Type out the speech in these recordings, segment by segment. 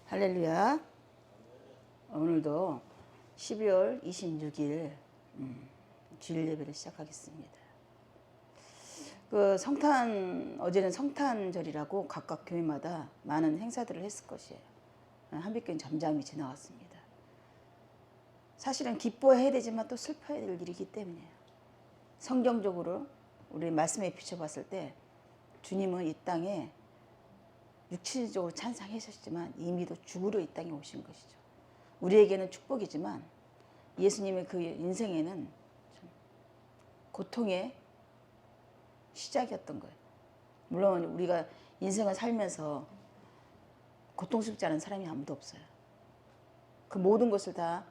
할렐루야. 오늘도 12월 26일 주일 예배를 시작하겠습니다. 어제는 성탄절이라고 각각 교회마다 많은 행사들을 했을 것이에요. 한빛교회는 잠잠히 지나갔습니다. 사실은 기뻐해야 되지만 또 슬퍼해야 될 일이기 때문이에요. 성경적으로 우리 말씀에 비춰봤을 때 주님은 이 땅에 육체적으로 찬상하셨지만 이미도 죽으러 이 땅에 오신 것이죠. 우리에게는 축복이지만 예수님의 그 인생에는 고통의 시작이었던 거예요. 물론 우리가 인생을 살면서 고통스럽지 않은 사람이 아무도 없어요. 그 모든 것을 다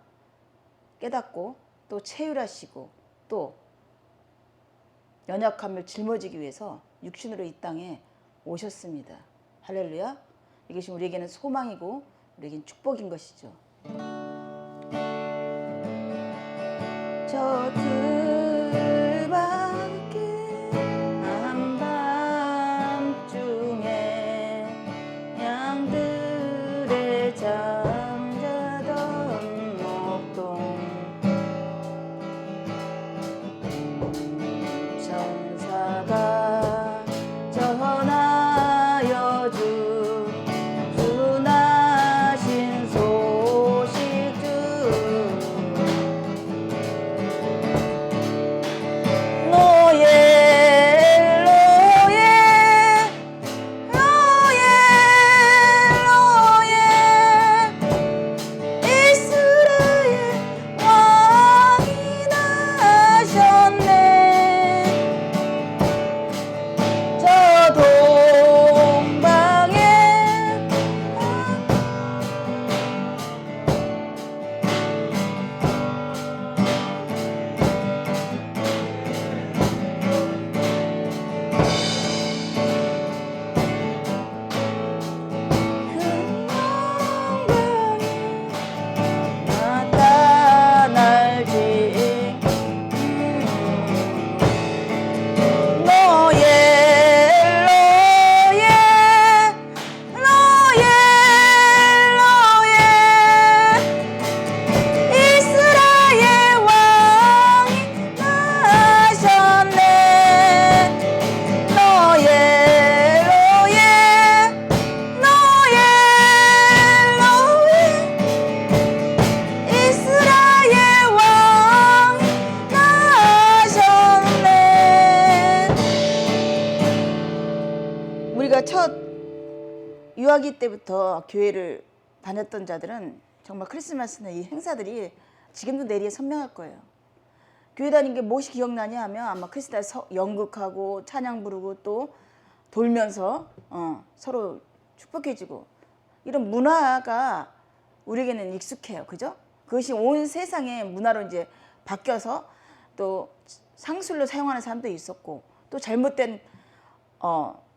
깨닫고 또 체휼하시고 또 연약함을 짊어지기 위해서 육신으로 이 땅에 오셨습니다. 할렐루야. 이것이 우리에게는 소망이고 우리에게는 축복인 것이죠. 저 들밖에 한밤중에 양들의 잠자던 목동 천사가 전하여 주나신 소식 주 우리가 첫 유아기 때부터 교회를 다녔던 자들은 정말 크리스마스나 이 행사들이 지금도 내리에 선명할 거예요. 교회 다닌 게 무엇이 기억나냐 하면 아마 크리스마스 연극하고 찬양 부르고 또 돌면서 서로 축복해주고 이런 문화가 우리에게는 익숙해요. 그죠? 그것이 온 세상의 문화로 이제 바뀌어서 또 상술로 사용하는 사람도 있었고 또 잘못된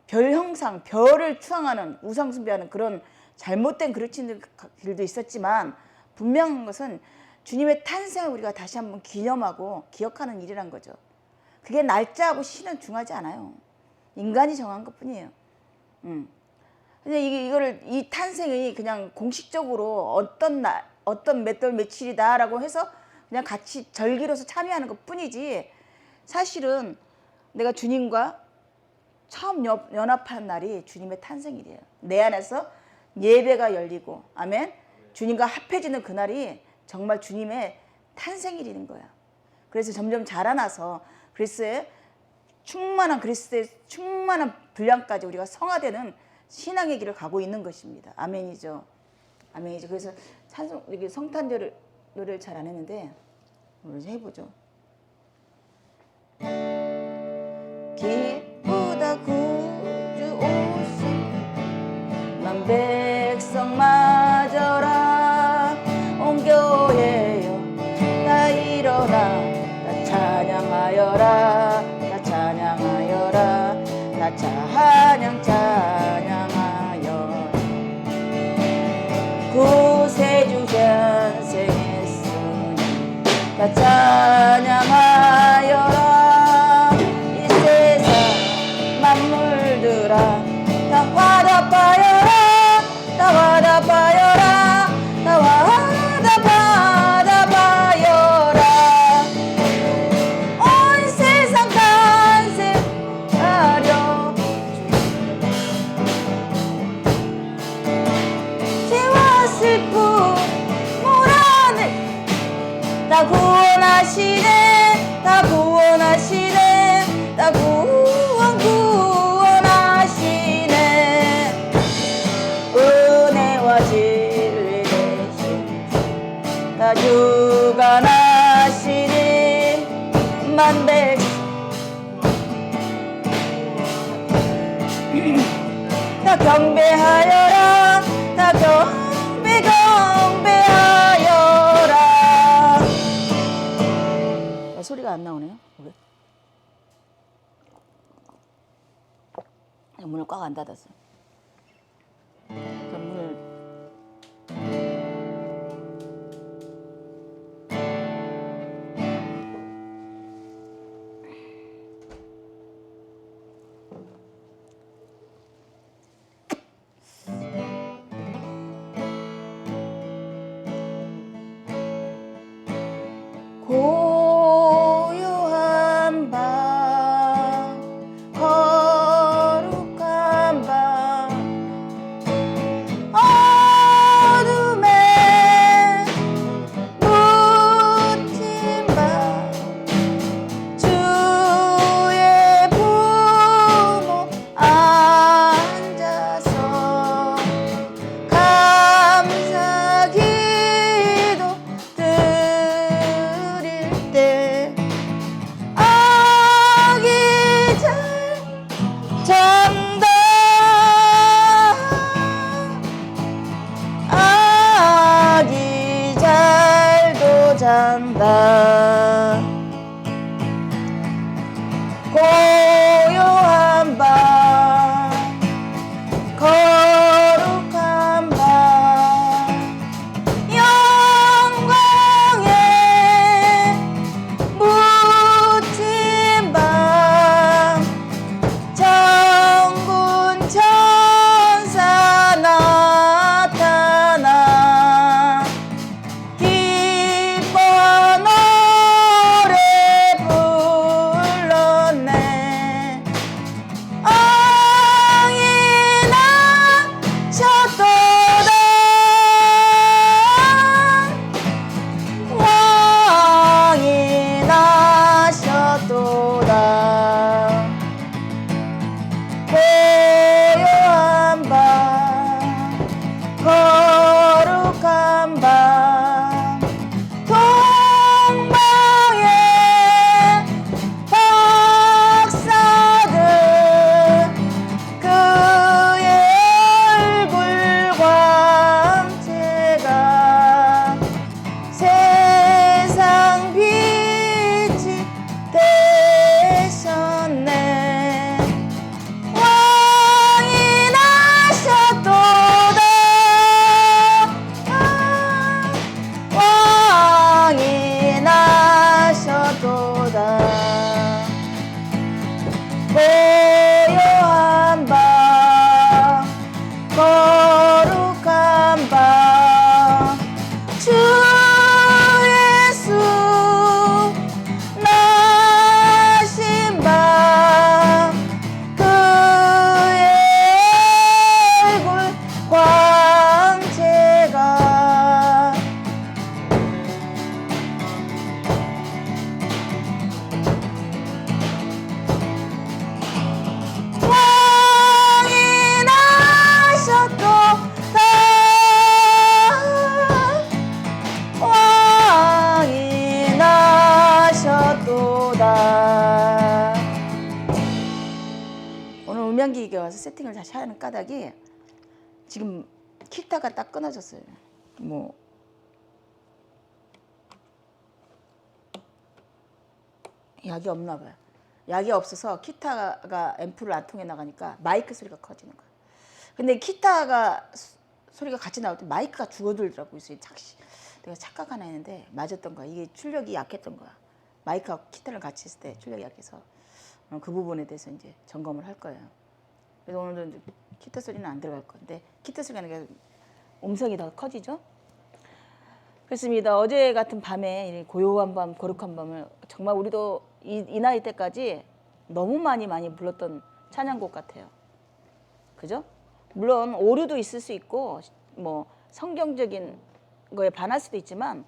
별 형상, 별을 추앙하는 우상 숭배하는 그런 잘못된 그르치들도 있었지만 분명한 것은 주님의 탄생을 우리가 다시 한번 기념하고 기억하는 일이란 거죠. 그게 날짜하고 시는 중하지 않아요. 인간이 정한 것뿐이에요. 근데 이 탄생이 그냥 공식적으로 어떤 날, 어떤 몇 월 며칠이다라고 해서 그냥 같이 절기로서 참여하는 것뿐이지 사실은 내가 주님과 처음 연합한 날이 주님의 탄생일이에요. 내 안에서 예배가 열리고 아멘. 주님과 합해지는 그날이 정말 주님의 탄생일인 거야. 그래서 점점 자라나서 그리스도의 충만한 분량까지 우리가 성화되는 신앙의 길을 가고 있는 것입니다. 아멘이죠. 아멘이죠. 그래서 성탄절 노래를 잘 안 했는데 오늘 해보죠. 기쁘다 구주 오신 만 백성 맞아라 온 교회여 다 일어나 다 찬양하여라 다 찬양하여라 다 찬양하여 구세주 현생했으니 다 찬양하여라 만물들아 다 화답하여라 다 화답하여라 백만 백 다 경배하여라 다 경배하여라. 소리가 안 나오네요. 왜? 문을 꽉 안 닫았어. 문을 고요한 밤 거룩한 밤 어둠에 묻힌 밤 주의 부모 앉아서 감사 기도 드릴 때 아기 잘 잔다 아기 잘도 잔다 고요한 밤 거룩한 밤 영광에 묻힌 밤 정군 천사 나타나 기뻐 노래 불렀네 왕이 나셨도다 왕이 나셨도다 고요한 밤 거룩한 밤 동방의 박사들 그의 얼굴 광채가 세상 빛이 되셨네 왕이 나셨도다 왕이 나셨도다 고요한 밤 거룩한 밤 주 예수 나신 밤 그의 얼굴 광채가 왕이 나셨도다 왕이 나셨도다. 오늘 음향기기에 와서 세팅을 다시 하는 까닭이 지금 기타가 딱 끊어졌어요. 뭐 약이 없나 봐요. 약이 없어서 기타가 앰프를 안 통해 나가니까 마이크 소리가 커지는 거야. 근데 기타가 소리가 같이 나올 때 마이크가 줄어들더라고. 그래서 내가 착각 하나 했는데 맞았던 거야. 이게 출력이 약했던 거야. 마이크하고 기타를 같이 했을 때 출력이 약해서 그 부분에 대해서 이제 점검을 할 거예요. 그래서 오늘도 이제 기타 소리는 안 들어갈 건데 기타 소리가 아니라 음성이 더 커지죠. 그렇습니다. 어제 같은 밤에 고요한 밤, 거룩한 밤을 정말 우리도 이 나이 때까지 너무 많이 불렀던 찬양곡 같아요. 그죠? 물론 오류도 있을 수 있고 뭐 성경적인 거에 반할 수도 있지만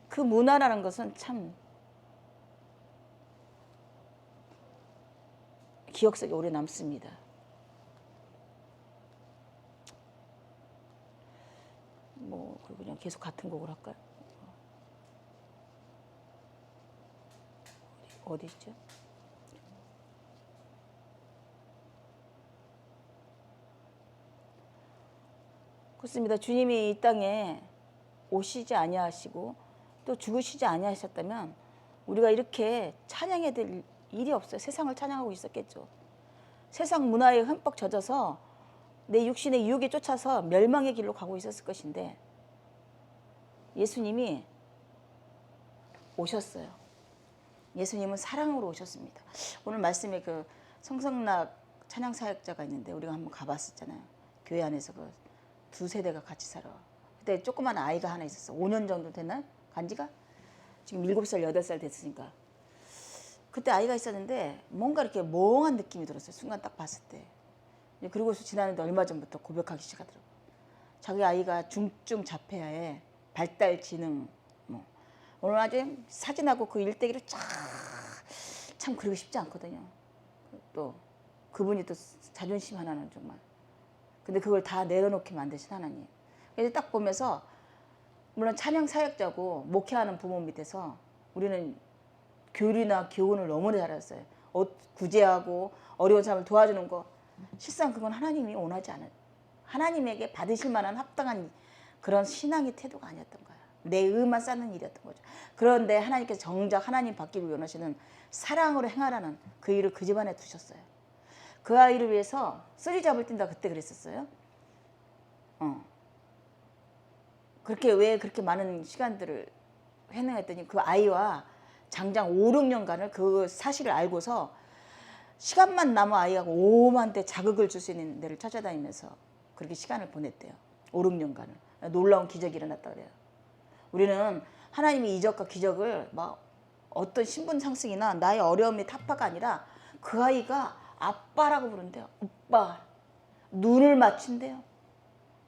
그 문화라는 것은 참 기억 속에 오래 남습니다. 뭐 그냥 계속 같은 곡을 할까요? 어디 있죠? 그렇습니다. 주님이 이 땅에 오시지 아니하시고 또 죽으시지 아니하셨다면 우리가 이렇게 찬양해야 될 일이 없어요. 세상을 찬양하고 있었겠죠. 세상 문화에 흠뻑 젖어서 내 육신의 유혹에 쫓아서 멸망의 길로 가고 있었을 것인데 예수님이 오셨어요. 예수님은 사랑으로 오셨습니다. 오늘 말씀에 그 성성락 찬양 사역자가 있는데 우리가 한번 가봤었잖아요. 교회 안에서 그 두 세대가 같이 살아. 그때 조그만 아이가 하나 있었어. 5년 정도 됐나? 간지가? 지금 7살, 8살 됐으니까. 그때 아이가 있었는데 뭔가 이렇게 멍한 느낌이 들었어요. 순간 딱 봤을 때. 그리고서 지나는데 얼마 전부터 고백하기 시작하더라고요. 자기 아이가 중증 자폐아에 발달 지능 오늘 아주 사진하고 그 일대기를 참 그리고 싶지 않거든요. 또 그분이 또 자존심 하나는 정말. 근데 그걸 다 내려놓게 만드신 하나님. 그래서 딱 보면서 물론 찬양 사역자고 목회하는 부모 밑에서 우리는 교리나 교훈을 너무나 잘했어요. 구제하고 어려운 사람을 도와주는 거. 실상 그건 하나님이 원하지 않은 하나님에게 받으실 만한 합당한 그런 신앙의 태도가 아니었던 거예요. 내 의만 쌓는 일이었던 거죠. 그런데 하나님께서 정작 하나님 받기를 원하시는 사랑으로 행하라는 그 일을 그 집안에 두셨어요. 그 아이를 위해서 쓰리잡을 뛴다 그때 그랬었어요. 그렇게 왜 그렇게 많은 시간들을 해내했더니 그 아이와 장장 5, 6년간을 그 사실을 알고서 시간만 남아 아이하고 오만대 자극을 줄 수 있는 데를 찾아다니면서 그렇게 시간을 보냈대요. 5, 6년간을. 놀라운 기적이 일어났다 그래요. 우리는 하나님의 이적과 기적을 막 어떤 신분 상승이나 나의 어려움이 타파가 아니라 그 아이가 아빠라고 부른대요. 오빠. 눈을 맞춘대요.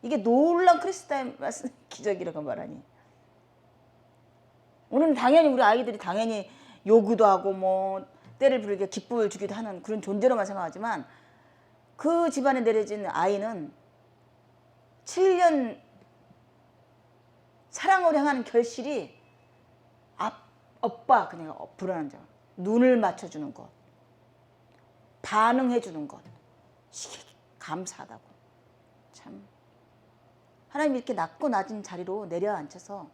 이게 놀라운 그리스도의 말씀 기적이라고 말하니. 우리는 당연히 우리 아이들이 당연히 요구도 하고 뭐 때를 부르게 기쁨을 주기도 하는 그런 존재로만 생각하지만 그 집안에 내려진 아이는 7년 사랑으로 향하는 결실이 오빠 그냥 불어난 점, 눈을 맞춰주는 것, 반응해주는 것, 감사하다고. 참 하나님이 이렇게 낮고 낮은 자리로 내려앉혀서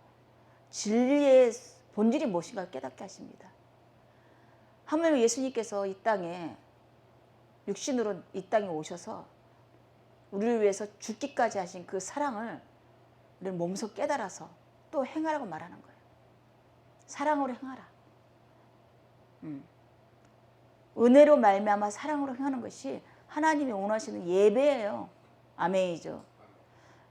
진리의 본질이 무엇인가 깨닫게 하십니다. 하물며 예수님께서 이 땅에 육신으로 이 땅에 오셔서 우리를 위해서 죽기까지 하신 그 사랑을 우리는 몸소 깨달아서 또 행하라고 말하는 거예요. 사랑으로 행하라. 은혜로 말미암아 사랑으로 행하는 것이 하나님이 원하시는 예배예요. 아멘이죠.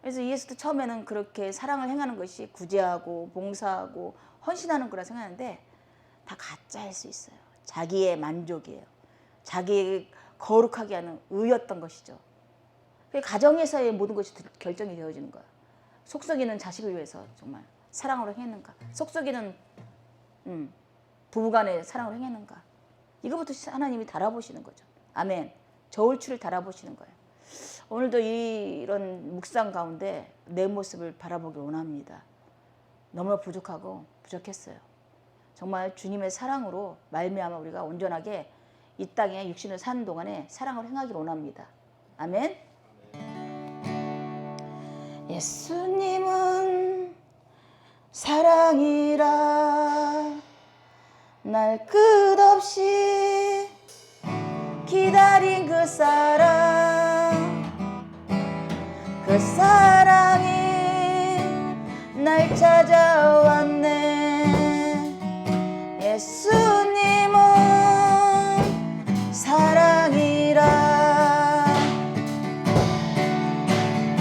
그래서 예수도 처음에는 그렇게 사랑을 행하는 것이 구제하고 봉사하고 헌신하는 거라 생각하는데 다 가짜일 수 있어요. 자기의 만족이에요. 자기의 거룩하게 하는 의였던 것이죠. 가정에서의 모든 것이 결정이 되어지는 거예요. 속썩이는 자식을 위해서 정말 사랑으로 행했는가? 속썩이는 부부간의 사랑으로 행했는가? 이거부터 하나님이 달아보시는 거죠. 아멘. 저울추를 달아보시는 거예요. 오늘도 이런 묵상 가운데 내 모습을 바라보길 원합니다. 너무나 부족하고 부족했어요. 정말 주님의 사랑으로 말미암아 우리가 온전하게 이 땅에 육신을 사는 동안에 사랑을 행하길 원합니다. 아멘. 예수님은 사랑이라 날 끝없이 기다린 그 사랑이 날 찾아왔네. 예수님은 사랑이라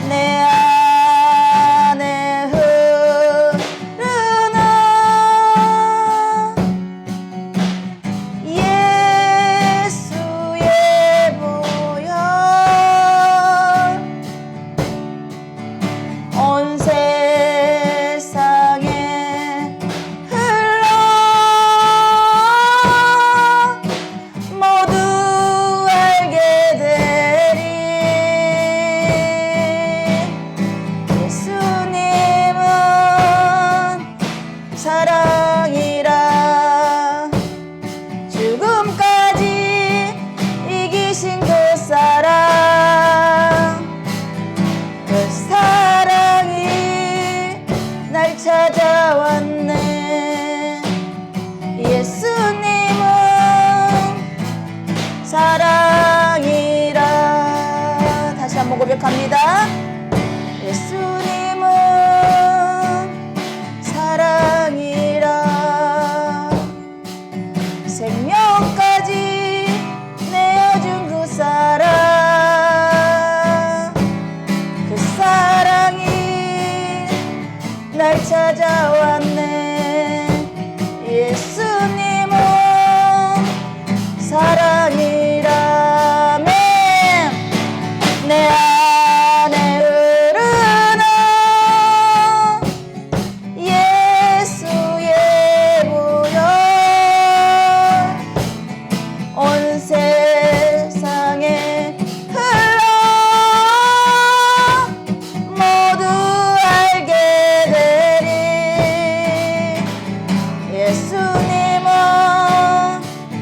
내 안에 흐르는 예수의 보혈 온 세상에 흘러 사랑이 날 찾아왔네. 예수님은 사랑이라. 다시 한번 고백합니다. 예수님은 사랑이라. 생명까지 내어준 그 사랑, 그 사랑이 날 찾아왔네. 예수님은 사랑이라면 내 안에 흐르는 예수의 보혈 온 세상에 흘러 모두 알게 되리. 예수님은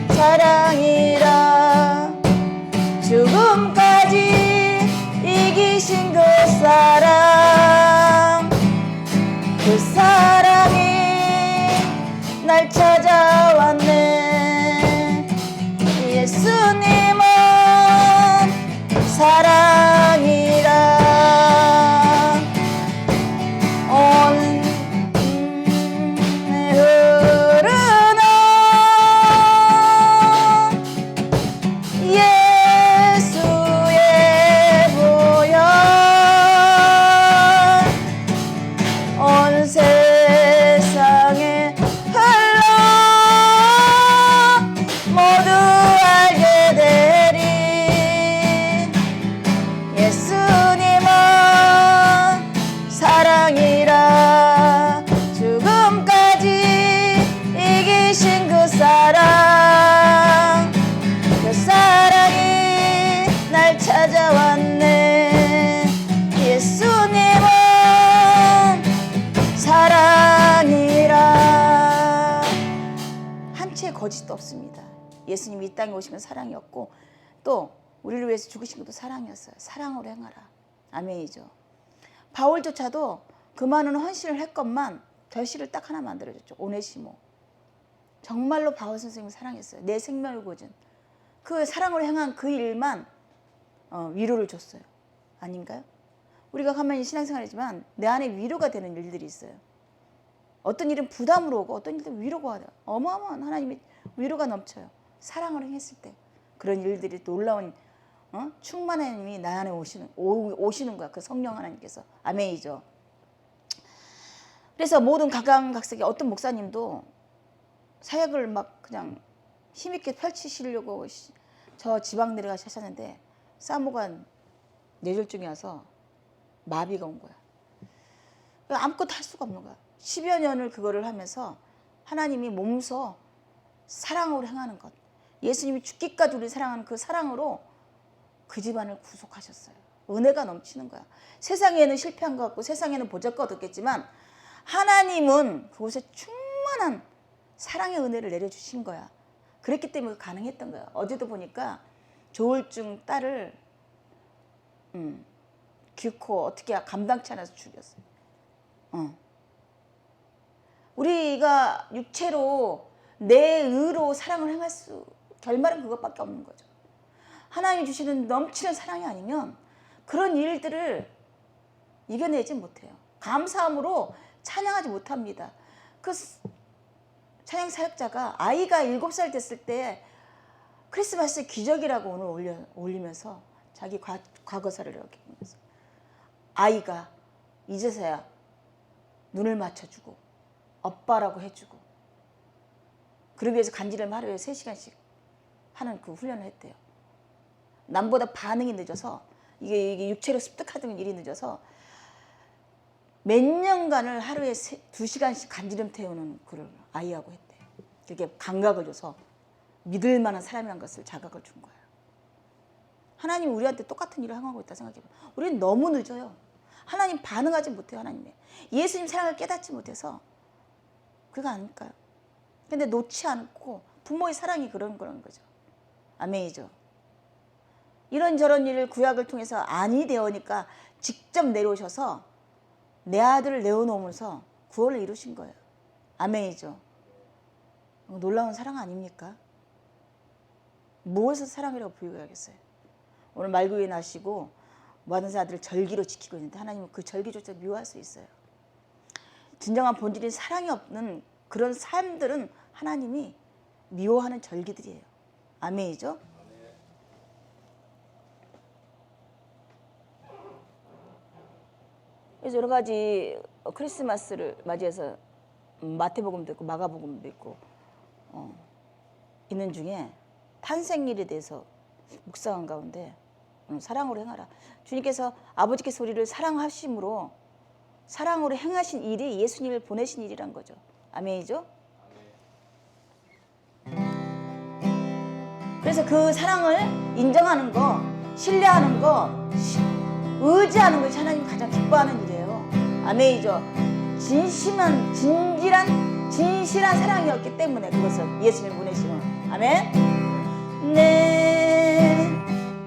사랑이라. 죽음까지 이기신 그 사랑, 그 사랑이 날 찾아왔네. 예수님은 사랑이라. 온 흐르는 예수의 보혈 온 세상에 흘러 모두 알게 되리. 예수님은 사랑이라. 죽음까지 이기신 그 사랑, 그 사랑이 날 찾아왔네. 예수님은 사랑이라. 한치의 거짓도 없습니다. 예수님이 이 땅에 오신 건 사랑이었고 또 우리를 위해서 죽으신 것도 사랑이었어요. 사랑으로 행하라. 아멘이죠. 바울조차도 그 많은 헌신을 했건만 결실을 딱 하나 만들어줬죠. 오네시모. 정말로 바울 선생님을 사랑했어요. 내 생명을 고준 그 사랑으로 행한 그 일만 위로를 줬어요. 아닌가요? 우리가 가만히 신앙생활이지만 내 안에 위로가 되는 일들이 있어요. 어떤 일은 부담으로 오고 어떤 일은 위로가 와요. 어마어마한 하나님의 위로가 넘쳐요. 사랑으로 행했을 때 그런 일들이 놀라운 충만한 힘이 나 안에 오시는 거야. 그 성령 하나님께서. 아멘이죠. 그래서 모든 각양각색의 어떤 목사님도 사역을 막 그냥 힘있게 펼치시려고 저 지방 내려가시 하셨는데 사모가 뇌졸중이 와서 마비가 온 거야. 아무것도 할 수가 없는 거야. 10여 년을 그거를 하면서 하나님이 몸소 사랑으로 행하는 것, 예수님이 죽기까지 우리 사랑하는 그 사랑으로 그 집안을 구속하셨어요. 은혜가 넘치는 거야. 세상에는 실패한 것 같고 세상에는 보잘것 없겠지만 하나님은 그곳에 충만한 사랑의 은혜를 내려주신 거야. 그랬기 때문에 가능했던 거야. 어제도 보니까 조울증 딸을 기코 어떻게 감당치 않아서 죽였어요. 우리가 육체로 내 의로 사랑을 행할 수 결말은 그것밖에 없는 거죠. 하나님이 주시는 넘치는 사랑이 아니면 그런 일들을 이겨내지 못해요. 감사함으로 찬양하지 못합니다. 그 찬양 사역자가 아이가 7살 됐을 때 크리스마스 기적이라고 오늘 올리면서 자기 과거사를 이렇게 보면서 아이가 이제서야 눈을 맞춰주고 오빠라고 해주고 그러기 위해서 간지를 하루에 3시간씩 하는 그 훈련을 했대요. 남보다 반응이 늦어서 이게 육체로 습득하던 일이 늦어서 몇 년간을 하루에 2시간씩 간지럼 태우는 그를 아이하고 했대요. 그렇게 감각을 줘서 믿을 만한 사람이란 것을 자각을 준 거예요. 하나님 우리한테 똑같은 일을 행하고 있다 생각해봐요. 우리는 너무 늦어요. 하나님 반응하지 못해요. 하나님의 예수님 사랑을 깨닫지 못해서 그거 아닐까요? 근데 놓지 않고 부모의 사랑이 그런 거죠. 아멘이죠. 이런저런 일을 구약을 통해서 아니 되어니까 직접 내려오셔서 내 아들을 내어놓으면서 구원을 이루신 거예요. 아멘이죠. 놀라운 사랑 아닙니까? 무엇을 사랑이라고 부여해야겠어요? 오늘 말구에 나시고 모든 자들을 절기로 지키고 있는데 하나님은 그 절기조차 미워할 수 있어요. 진정한 본질인 사랑이 없는 그런 삶들은 하나님이 미워하는 절기들이에요. 아멘이죠? 그래서 여러 가지 크리스마스를 맞이해서 마태복음도 있고 마가복음도 있고 있는 중에 탄생일에 대해서 묵상한 가운데 사랑으로 행하라. 주님께서 아버지께서 우리를 사랑하심으로 사랑으로 행하신 일이 예수님을 보내신 일이란 거죠. 아멘이죠? 그래서 그 사랑을 인정하는 거, 신뢰하는 거, 의지하는 것이 하나님 가장 기뻐하는 일이에요. 아멘이죠? 진실한 사랑이었기 때문에 그것을 예수님을 보내시면 아멘. 내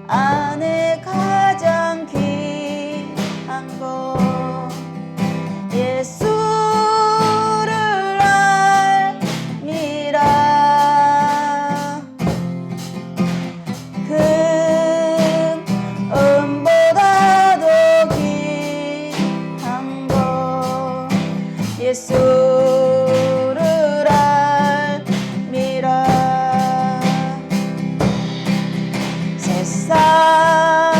안에 가장 귀한 것 예수를 알미라. 그 은보다도 귀한 것 예수를 알미라. 세상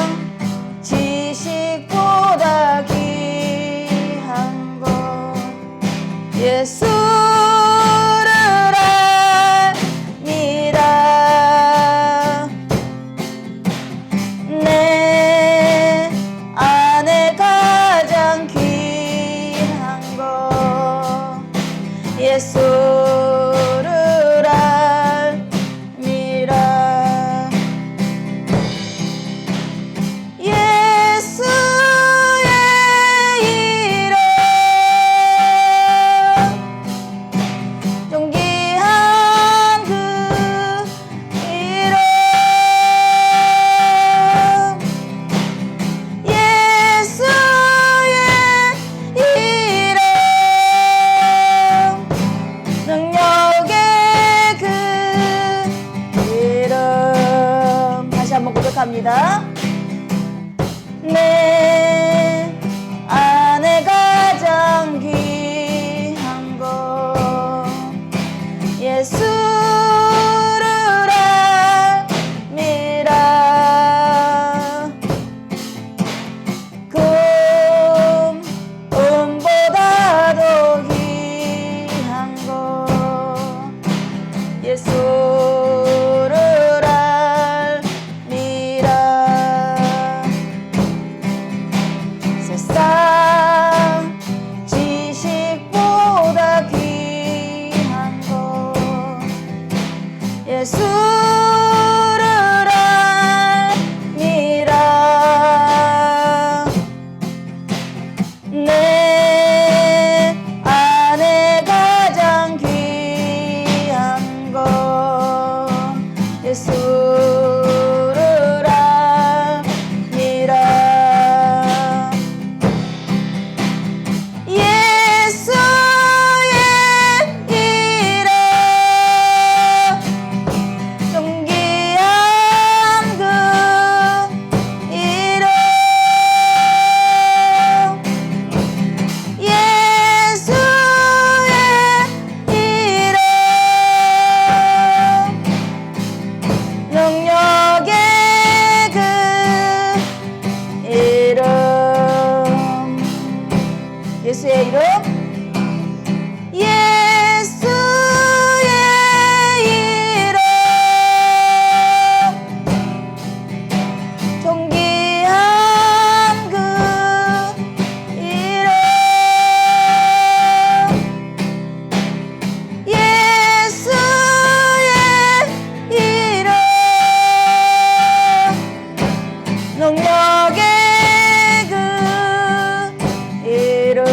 지식보다 귀한 것 예수를 알미라. 내 안에 가장 귀한 것 예수를 알미라. 예수의 이름 존귀한 그 이름 예수의 이름 능력의 그 이름 다시 한번 고백합니다. 내 안에 가장 귀한 것 예수를 알미라. 금보다도 귀한 것 예수를 알미라. 세상 지식보다 귀한 것 예수를 알미라. 내 안에 가장 귀한 것 예수를 알미라. 예수의 이름 존귀한 그 이름 예수의 이름 능력의 그 이름 예수의 이름 예수의 이름 존귀한 그 이름 예수의 이름 능력의 그 이름.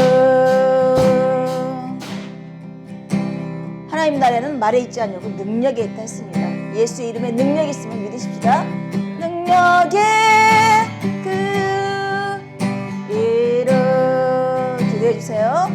하나님 나라는 말에 있지 않냐고 능력에 있다 했습니다. 예수의 이름에 능력이 있으면 믿으십시다. 능력의 그 기도해 주세요.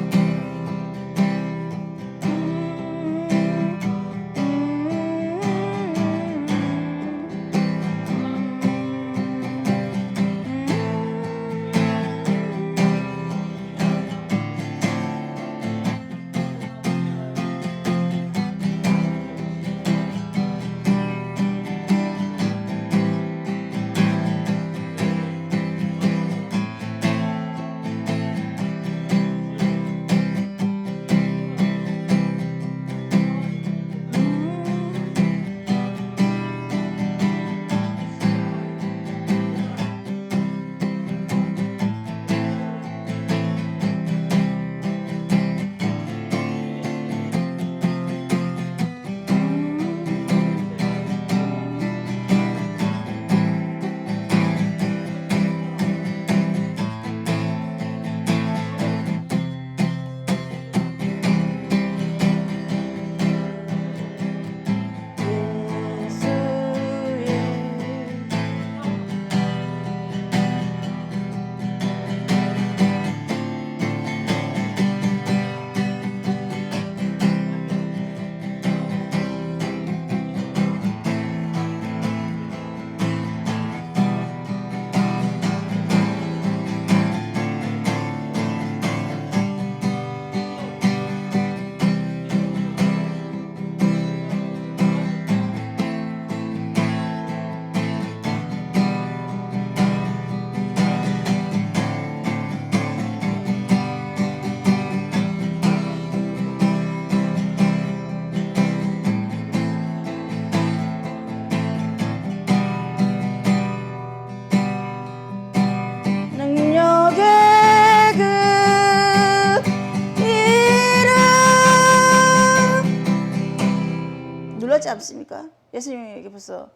놀랍지 않습니까? 예수님에게 벌써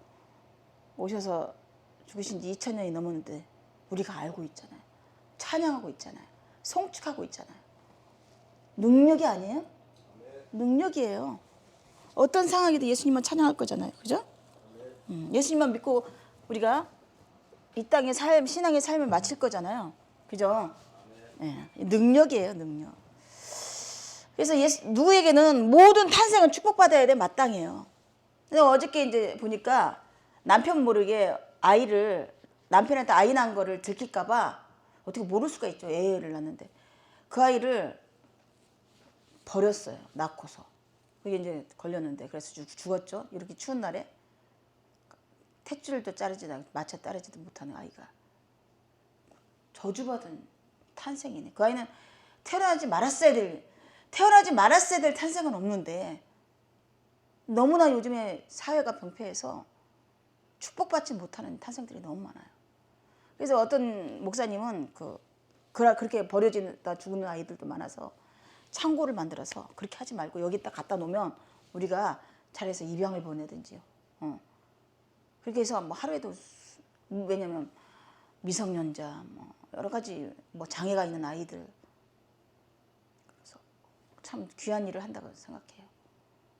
오셔서 죽으신 지 2000년이 넘었는데 우리가 알고 있잖아요. 찬양하고 있잖아요. 송축하고 있잖아요. 능력이 아니에요? 능력이에요. 어떤 상황에도 예수님만 찬양할 거잖아요. 그죠? 예수님만 믿고 우리가 이 땅의 삶, 신앙의 삶을 마칠 거잖아요. 그죠? 네, 능력이에요, 능력. 그래서 누구에게는 모든 탄생은 축복받아야 돼 마땅해요. 근데 어저께 이제 보니까 남편 모르게 남편한테 아이 낳은 거를 들킬까봐 어떻게 모를 수가 있죠. 애를 낳는데 그 아이를 버렸어요. 낳고서. 그게 이제 걸렸는데 그래서 죽었죠. 이렇게 추운 날에 탯줄도 자르지도 마차 따르지도 못하는 아이가 저주받은 탄생이네. 그 아이는 태어나지 말았어야 될 탄생은 없는데 너무나 요즘에 사회가 병폐해서 축복받지 못하는 탄생들이 너무 많아요. 그래서 어떤 목사님은 그렇게 버려지다 죽는 아이들도 많아서 창고를 만들어서 그렇게 하지 말고 여기다 갖다 놓으면 우리가 잘해서 입양을 보내든지요. 그렇게 해서 뭐 하루에도 왜냐면 미성년자 뭐 여러 가지 뭐 장애가 있는 아이들 그래서 참 귀한 일을 한다고 생각해요.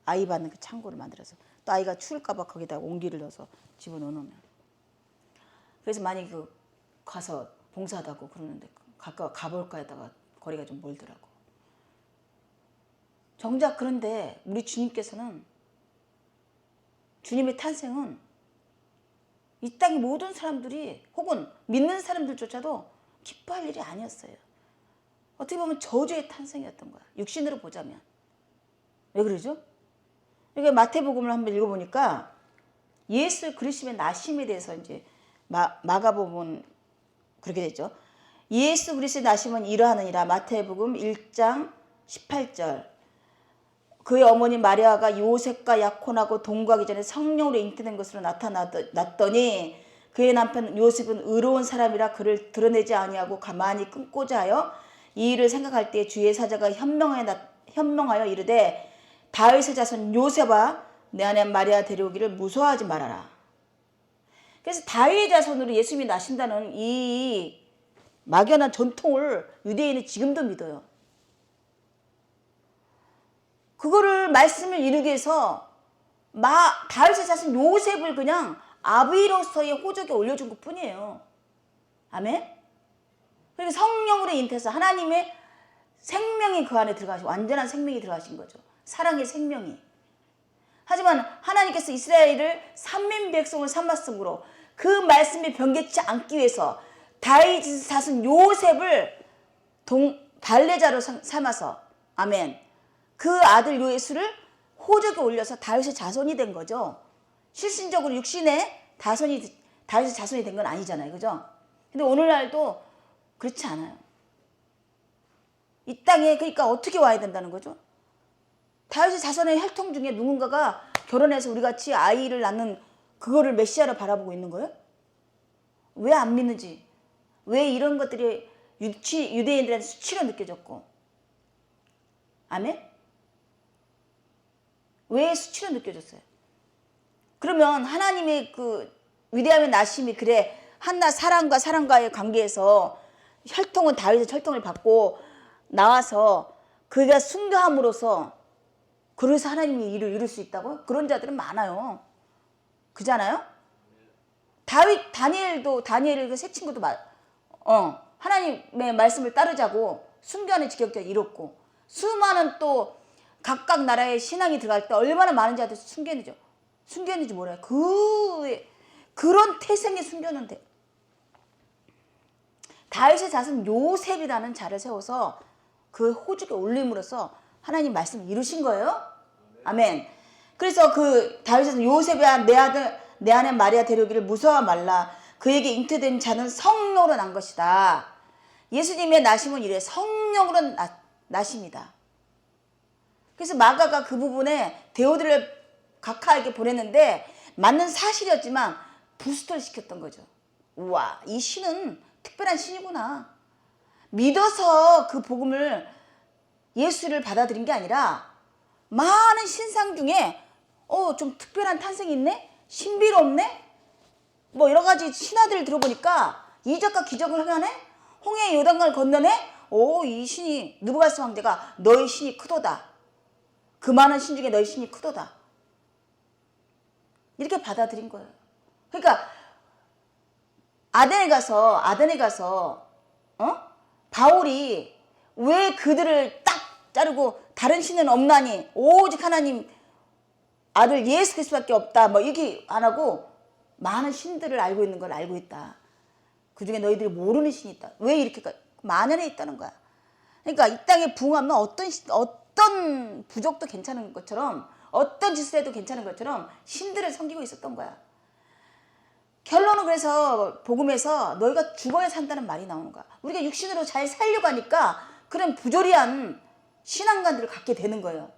아이 받는 그 창고를 만들어서 또 아이가 추울까봐 거기다 옹기를 넣어서 집어넣으면 그래서 많이 가서 봉사하다고 그러는데 가볼까 하다가 거리가 좀 멀더라고. 정작 그런데 우리 주님께서는 주님의 탄생은 이 땅의 모든 사람들이 혹은 믿는 사람들조차도 기뻐할 일이 아니었어요. 어떻게 보면 저주의 탄생이었던 거야. 육신으로 보자면. 왜 그러죠? 그러니까 마태복음을 한번 읽어보니까 예수 그리스도의 나심에 대해서 이제 마가복음은 그렇게 됐죠. 예수 그리스도의 나심은 이러하느니라. 마태복음 1장 18절. 그의 어머니 마리아가 요셉과 약혼하고 동거하기 전에 성령으로 잉태된 것으로 나타났더니 그의 남편 요셉은 의로운 사람이라 그를 드러내지 아니하고 가만히 끊고자 하여 이 일을 생각할 때 주의 사자가 현명하여 이르되 다윗의 자손 요셉아 내 아내 마리아 데려오기를 무서워하지 말아라. 그래서 다윗의 자손으로 예수님이 나신다는 이 막연한 전통을 유대인은 지금도 믿어요. 그거를 말씀을 이루기 위해서 다윗의 자손 요셉을 그냥 아비로서의 호적에 올려준 것 뿐이에요. 아멘? 그리고 성령으로 잉태해서 하나님의 생명이 그 안에 들어가신, 완전한 생명이 들어가신 거죠. 사랑의 생명이. 하지만 하나님께서 이스라엘을 삼민 백성을 삼았으므로 그 말씀이 변개치 않기 위해서 다윗의 사슴 요셉을 발레자로 삼아서, 아멘, 그 아들 요셉을 호적에 올려서 다윗의 자손이 된 거죠. 실질적으로 육신의 다윗의 자손이 된 건 아니잖아요. 그죠? 근데 오늘날도 그렇지 않아요. 이 땅에 그러니까 어떻게 와야 된다는 거죠? 다윗의 자손의 혈통 중에 누군가가 결혼해서 우리같이 아이를 낳는 그거를 메시아로 바라보고 있는 거예요? 왜 안 믿는지, 왜 이런 것들이 유대인들한테 수치로 느껴졌고, 아멘? 왜 수치로 느껴졌어요? 그러면 하나님의 그 위대함의 나심이, 그래, 한나 사람과의 관계에서 혈통은 다윗의 혈통을 받고 나와서 그가 순교함으로써 그래서 하나님이 일을 이룰 수 있다고? 그런 자들은 많아요. 그잖아요? 다니엘을 그 새 친구도 하나님의 말씀을 따르자고 순교하는 지경까지 이뤘고, 수많은 또 각각 나라의 신앙이 들어갈 때 얼마나 많은 자들이 숨겼는지 몰라요. 그런 태생의 숨겼는데 다윗의 자손 요셉이라는 자를 세워서 그 호적에 올림으로써 하나님 말씀을 이루신 거예요. 아멘. 그래서 그 다윗의 자손 요셉이야, 내 아내 마리아 데려오기를 무서워 말라. 그에게 잉태된 자는 성령으로 난 것이다. 예수님의 나심은 이래, 성령으로 나십니다. 그래서 마가가 그 부분에 데오들을 각하에게 보냈는데 맞는 사실이었지만 부스터를 시켰던 거죠. 우와, 이 신은 특별한 신이구나. 믿어서 그 복음을, 예수를 받아들인 게 아니라 많은 신상 중에 좀 특별한 탄생이 있네? 신비롭네? 뭐 여러 가지 신화들을 들어보니까 이적과 기적을 행하네? 홍해의 요단강을 건너네? 이 신이, 느부갓네살 황제가 너의 신이 크도다. 그 많은 신 중에 너의 신이 크도다. 이렇게 받아들인 거예요. 그러니까 아덴에 가서 바울이 왜 그들을 딱 자르고 다른 신은 없나니 오직 하나님 아들 예수 그리스도밖에 없다, 뭐 이렇게 안 하고 많은 신들을 알고 있는 걸 알고 있다. 그 중에 너희들이 모르는 신이 있다. 왜 이렇게 만연해 있다는 거야. 그러니까 이 땅에 부흥하면 어떤 부족도 괜찮은 것처럼, 어떤 짓을 해도 괜찮은 것처럼 신들을 섬기고 있었던 거야. 결론은 그래서 복음에서 너희가 죽어야 산다는 말이 나오는 거야. 우리가 육신으로 잘 살려고 하니까 그런 부조리한 신앙관들을 갖게 되는 거예요.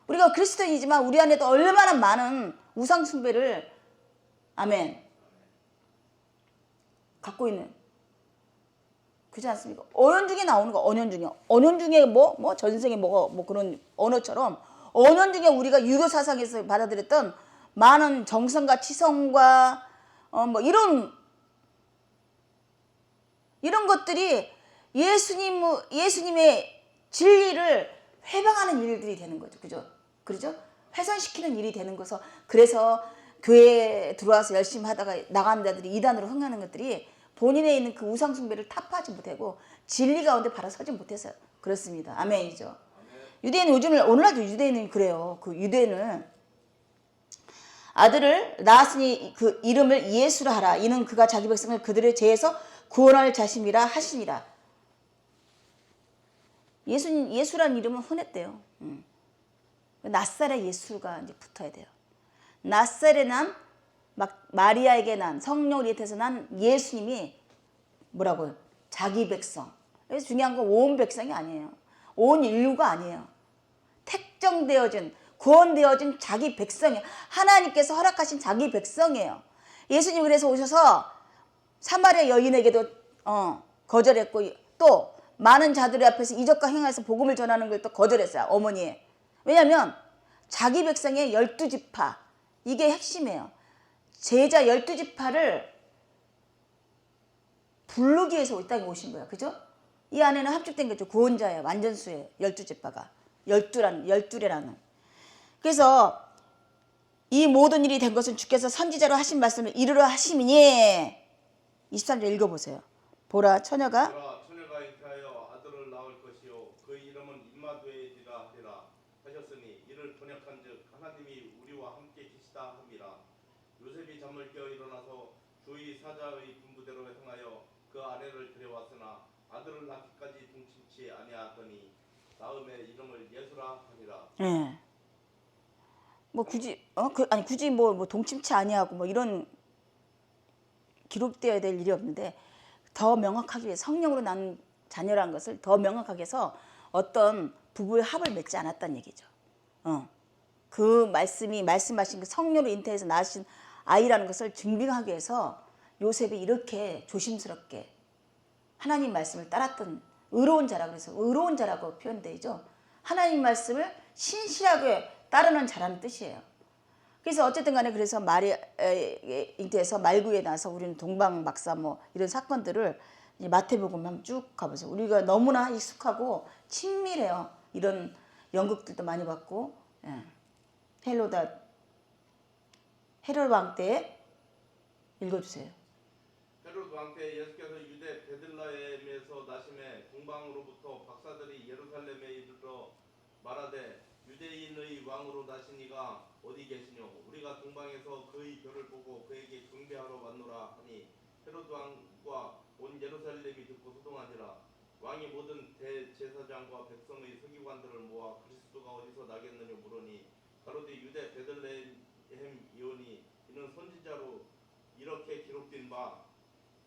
우리가 그리스도인이지만 우리 안에도 얼마나 많은 우상 숭배를, 아멘, 갖고 있는, 그렇지 않습니까? 언연 중에 나오는 거, 언연 중에 뭐 전생에 뭐 그런 언어처럼 언연 중에 우리가 유교 사상에서 받아들였던 많은 정성과 치성과 뭐 이런 것들이 예수님의 진리를 회방하는 일들이 되는 거죠. 그죠? 훼손시키는 일이 되는 거서, 그래서 교회에 들어와서 열심히 하다가 나가는 자들이 이단으로 흥하는 것들이 본인에 있는 그 우상숭배를 타파하지 못하고 진리 가운데 바로 서지 못해서 그렇습니다. 아멘이죠. 유대인은 오늘날도 유대인은 그래요. 그 유대인은 아들을 낳았으니 그 이름을 예수라 하라. 이는 그가 자기 백성을 그들의 죄에서 구원할 자심이라 하시니라. 예수라는 이름은 흔했대요. 낫사렛 예수가 이제 붙어야 돼요. 낫사렛에 난, 마리아에게 난, 성령으로 잇해서 난 예수님이 뭐라고요? 자기 백성. 그래서 중요한 건 온 백성이 아니에요. 온 인류가 아니에요. 택정되어진, 구원되어진 자기 백성이에요. 하나님께서 허락하신 자기 백성이에요. 예수님이 그래서 오셔서 사마리아 여인에게도 거절했고, 또 많은 자들의 앞에서 이적과 행하여서 복음을 전하는 걸 또 거절했어요. 어머니에. 왜냐하면 자기 백성의 12지파, 이게 핵심이에요. 제자 12지파를 부르기 위해서 이 땅에 오신 거예요. 그죠? 이 안에는 합죽된 거죠. 구원자예요. 완전수예요. 12지파가. 12레라는. 그래서 이 모든 일이 된 것은 주께서 선지자로 하신 말씀을 이루려 하심이니. 23절 읽어보세요. 보라 처녀가 잉태하여 아들을 낳을 것이요 그 임하되리라 하리라 하셨으니 이를 번역한즉 하나님이 우리와 함께 계시다 함이라. 요셉이 잠을 깨어 일어나서 주의 사자의 분부대로 행하여 그 아내를 데려왔으나 아들을 낳기까지 동침치 아니하더니 나음의 이름을 예수라 하니라. 예. 뭐 굳이 아니 굳이 뭐 동침치 아니하고 뭐 이런 기록되어야 될 일이 없는데 더 명확하게 위해 성령으로 난 자녀라는 것을 더 명확하게 해서 어떤 부부의 합을 맺지 않았다는 얘기죠. 그 말씀이 말씀하신 그 성령으로 잉태해서 낳으신 아이라는 것을 증빙하기 위해서 요셉이 이렇게 조심스럽게 하나님 말씀을 따랐던 의로운 자라고 그래서 의로운 자라고 표현되죠. 하나님 말씀을 신실하게 따르는 자라는 뜻이에요. 그래서 어쨌든 간에 그래서 마리아에 잉태해서 말구에 나서 우리는 동방박사 뭐 이런 사건들을 마태복음 한번 쭉 가보세요. 우리가 너무나 익숙하고 친밀해요. 이런 연극들도 많이 봤고 헤롯 왕 때 읽어주세요. 헤롯 왕 때 예수께서 유대 베들레헴에서 나심에 동방으로부터 박사들이 예루살렘에 이르러 말하되 유대인의 왕으로 나신 이가 어디 계시뇨? 우리가 동방에서 그의 별을 보고 그에게 경배하러 왔노라 하니 헤롯 왕과 온 예루살렘이 듣고 소동하니라. 왕이 모든 대제사장과 백성의 서기관들을 모아 그리스도가 어디서 나겠느냐 물으니 가로되 유대 베들레헴 이오니 이는 선지자로 이렇게 기록된 바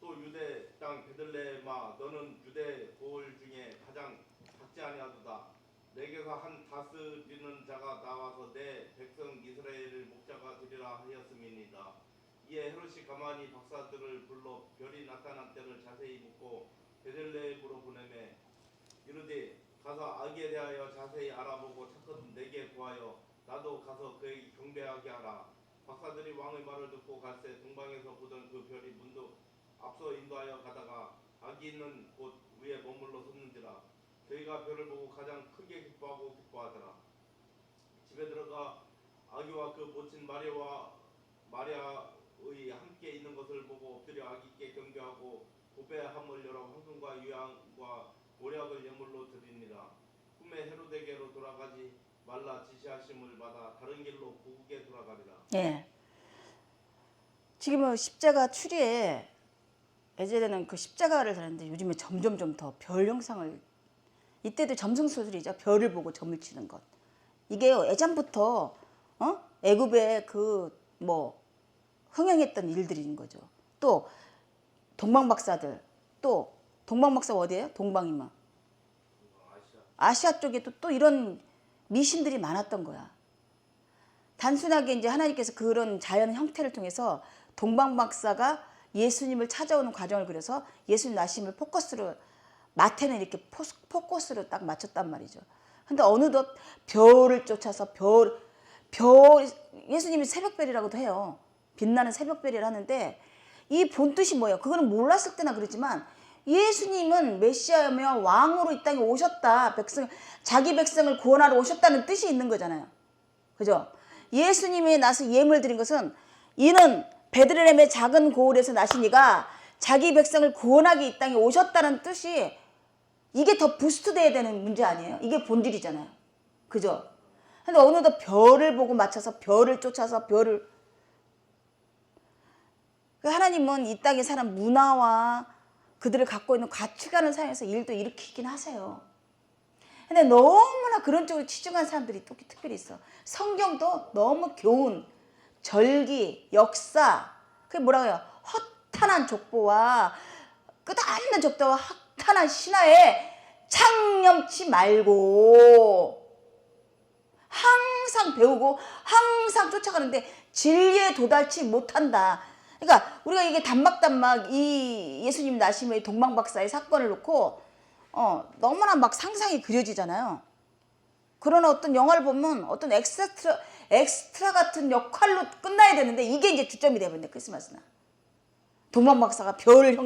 또 유대 땅 베들레헴아 너는 유대 고을 중에 가장 작지 아니하도다. 내게서 한 다스리는 자가 나와서 내 백성 이스라엘을 목자가 되리라 하였음이니이다. 이에 헤롯이 가만히 박사들을 불러 별이 나타난 때를 자세히 묻고 베들레헴으로 보내매 이르되 가서 아기에 대하여 자세히 알아보고 차근 내게 구하여 나도 가서 그에게 경배하게 하라. 박사들이 왕의 말을 듣고 갈새 동방에서 보던 그 별이 문득 앞서 인도하여 가다가 아기 있는 곳 위에 머물러 섰는지라. 저희가 별을 보고 가장 크게 기뻐하고 기뻐하더라. 집에 들어가 아기와 그 모친 마리아의 함께 있는 것을 보고 엎드려 아기께 경배하고 보배함을 열어 황금과 유향과 모략을 예물로 드리니라. 꿈에 헤로데게로 돌아가지 말라 지시하심을 받아 다른 길로 고국에 돌아가리라. 예. 지금은 십자가 추리에 예전에는 그 십자가를 다녔는데 요즘에 점점 좀 더 별 형상을 이때도 점성술이죠. 별을 보고 점을 치는 것. 이게 예전부터 애굽의 그 뭐 흥행했던 일들인 거죠. 또 동방박사들 또 동방박사가 어디예요? 동방이면 아시아 쪽에 또 이런 미신들이 많았던 거야. 단순하게 이제 하나님께서 그런 자연 형태를 통해서 동방박사가 예수님을 찾아오는 과정을 그려서 예수님 나심을 포커스로 마태는 이렇게 포커스로 딱 맞췄단 말이죠. 근데 어느덧 별을 쫓아서 별 예수님이 새벽별이라고도 해요. 빛나는 새벽별이라 하는데 이 본뜻이 뭐예요? 그거는 몰랐을 때나 그러지만 예수님은 메시아며 왕으로 이 땅에 오셨다. 자기 백성을 구원하러 오셨다는 뜻이 있는 거잖아요. 그죠? 예수님이 나서 예물 드린 것은 이는 베들레헴의 작은 고을에서 나신 이가 자기 백성을 구원하기 이 땅에 오셨다는 뜻이 이게 더 부스트 돼야 되는 문제 아니에요? 이게 본질이잖아요. 그죠? 근데 어느덧 별을 보고 맞춰서 별을 쫓아서 하나님은 이 땅에 사는 문화와 그들을 갖고 있는 가치관을 사용해서 일도 일으키긴 하세요. 근데 너무나 그런 쪽으로 치중한 사람들이 또 특별히 있어. 성경도 너무 교훈, 절기, 역사, 그게 뭐라고 해요? 허탄한 족보와 끝없는 족보와 허탄한 신화에 창념치 말고 항상 배우고 항상 쫓아가는데 진리에 도달치 못한다. 그러니까 우리가 이게 단막단막 이 예수님 나심의 동방박사의 사건을 놓고 너무나 막 상상이 그려지잖아요. 그러나 어떤 영화를 보면 어떤 엑스트라 같은 역할로 끝나야 되는데 이게 이제 주점이 되어버린다. 크리스마스나 동방박사가 별을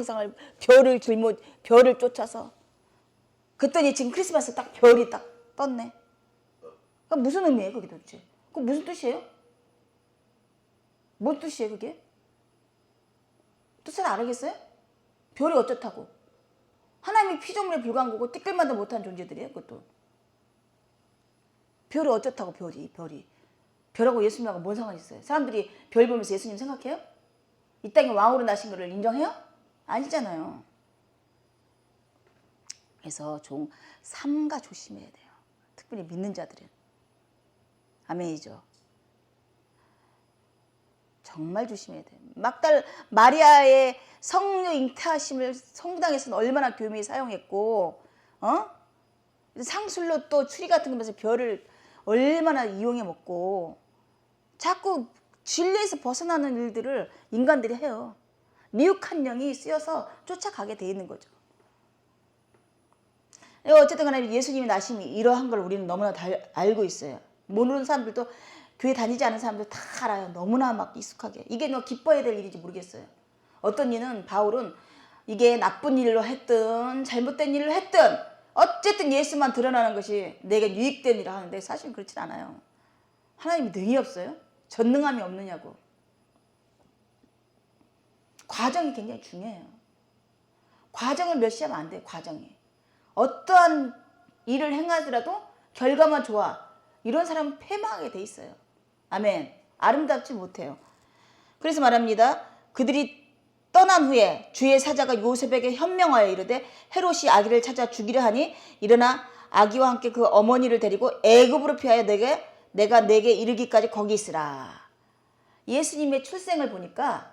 쫓아서 그랬더니 지금 크리스마스 딱 별이 딱 떴네. 그러니까 무슨 의미예요 그게 도대체? 그 무슨 뜻이에요? 뭔 뜻이에요 그게? 뜻을 알겠어요? 별이 어쩌다고? 하나님이 피조물에 불과한 거고 띠끌만도 못한 존재들이에요 그것도. 별이 어쩌다고 별이. 별하고 예수님하고 뭔 상관이 있어요? 사람들이 별 보면서 예수님 생각해요? 이 땅에 왕으로 나신 것을 인정해요? 아니잖아요. 그래서 삼가 조심해야 돼요. 특별히 믿는 자들은. 아멘이죠. 정말 조심해야 돼요. 마리아의 성녀 잉태하심을 성당에서는 얼마나 교묘히 사용했고, 상술로 또 추리 같은 거면서 별을 얼마나 이용해 먹고, 자꾸 진리에서 벗어나는 일들을 인간들이 해요. 미혹한 영이 쓰여서 쫓아가게 돼 있는 거죠. 어쨌든 간에 예수님의 나심이 이러한 걸 우리는 너무나 다 알고 있어요. 모르는 사람들도, 교회 다니지 않은 사람들 다 알아요. 너무나 막 익숙하게. 이게 기뻐해야 될 일인지 모르겠어요. 어떤 이는 바울은 이게 나쁜 일로 했든 잘못된 일을 했든 어쨌든 예수만 드러나는 것이 내게 유익된 일을 하는데 사실은 그렇진 않아요. 하나님이 능이 없어요? 전능함이 없느냐고. 과정이 굉장히 중요해요. 과정을 멸시하면 안 돼요. 과정이. 어떠한 일을 행하더라도 결과만 좋아. 이런 사람은 패망하게 돼 있어요. 아멘. 아름답지 못해요. 그래서 말합니다. 그들이 떠난 후에 주의 사자가 요셉에게 현명하여 이르되 헤롯이 아기를 찾아 죽이려 하니 일어나 아기와 함께 그 어머니를 데리고 애굽으로 피하여 내가 내게 이르기까지 거기 있으라. 예수님의 출생을 보니까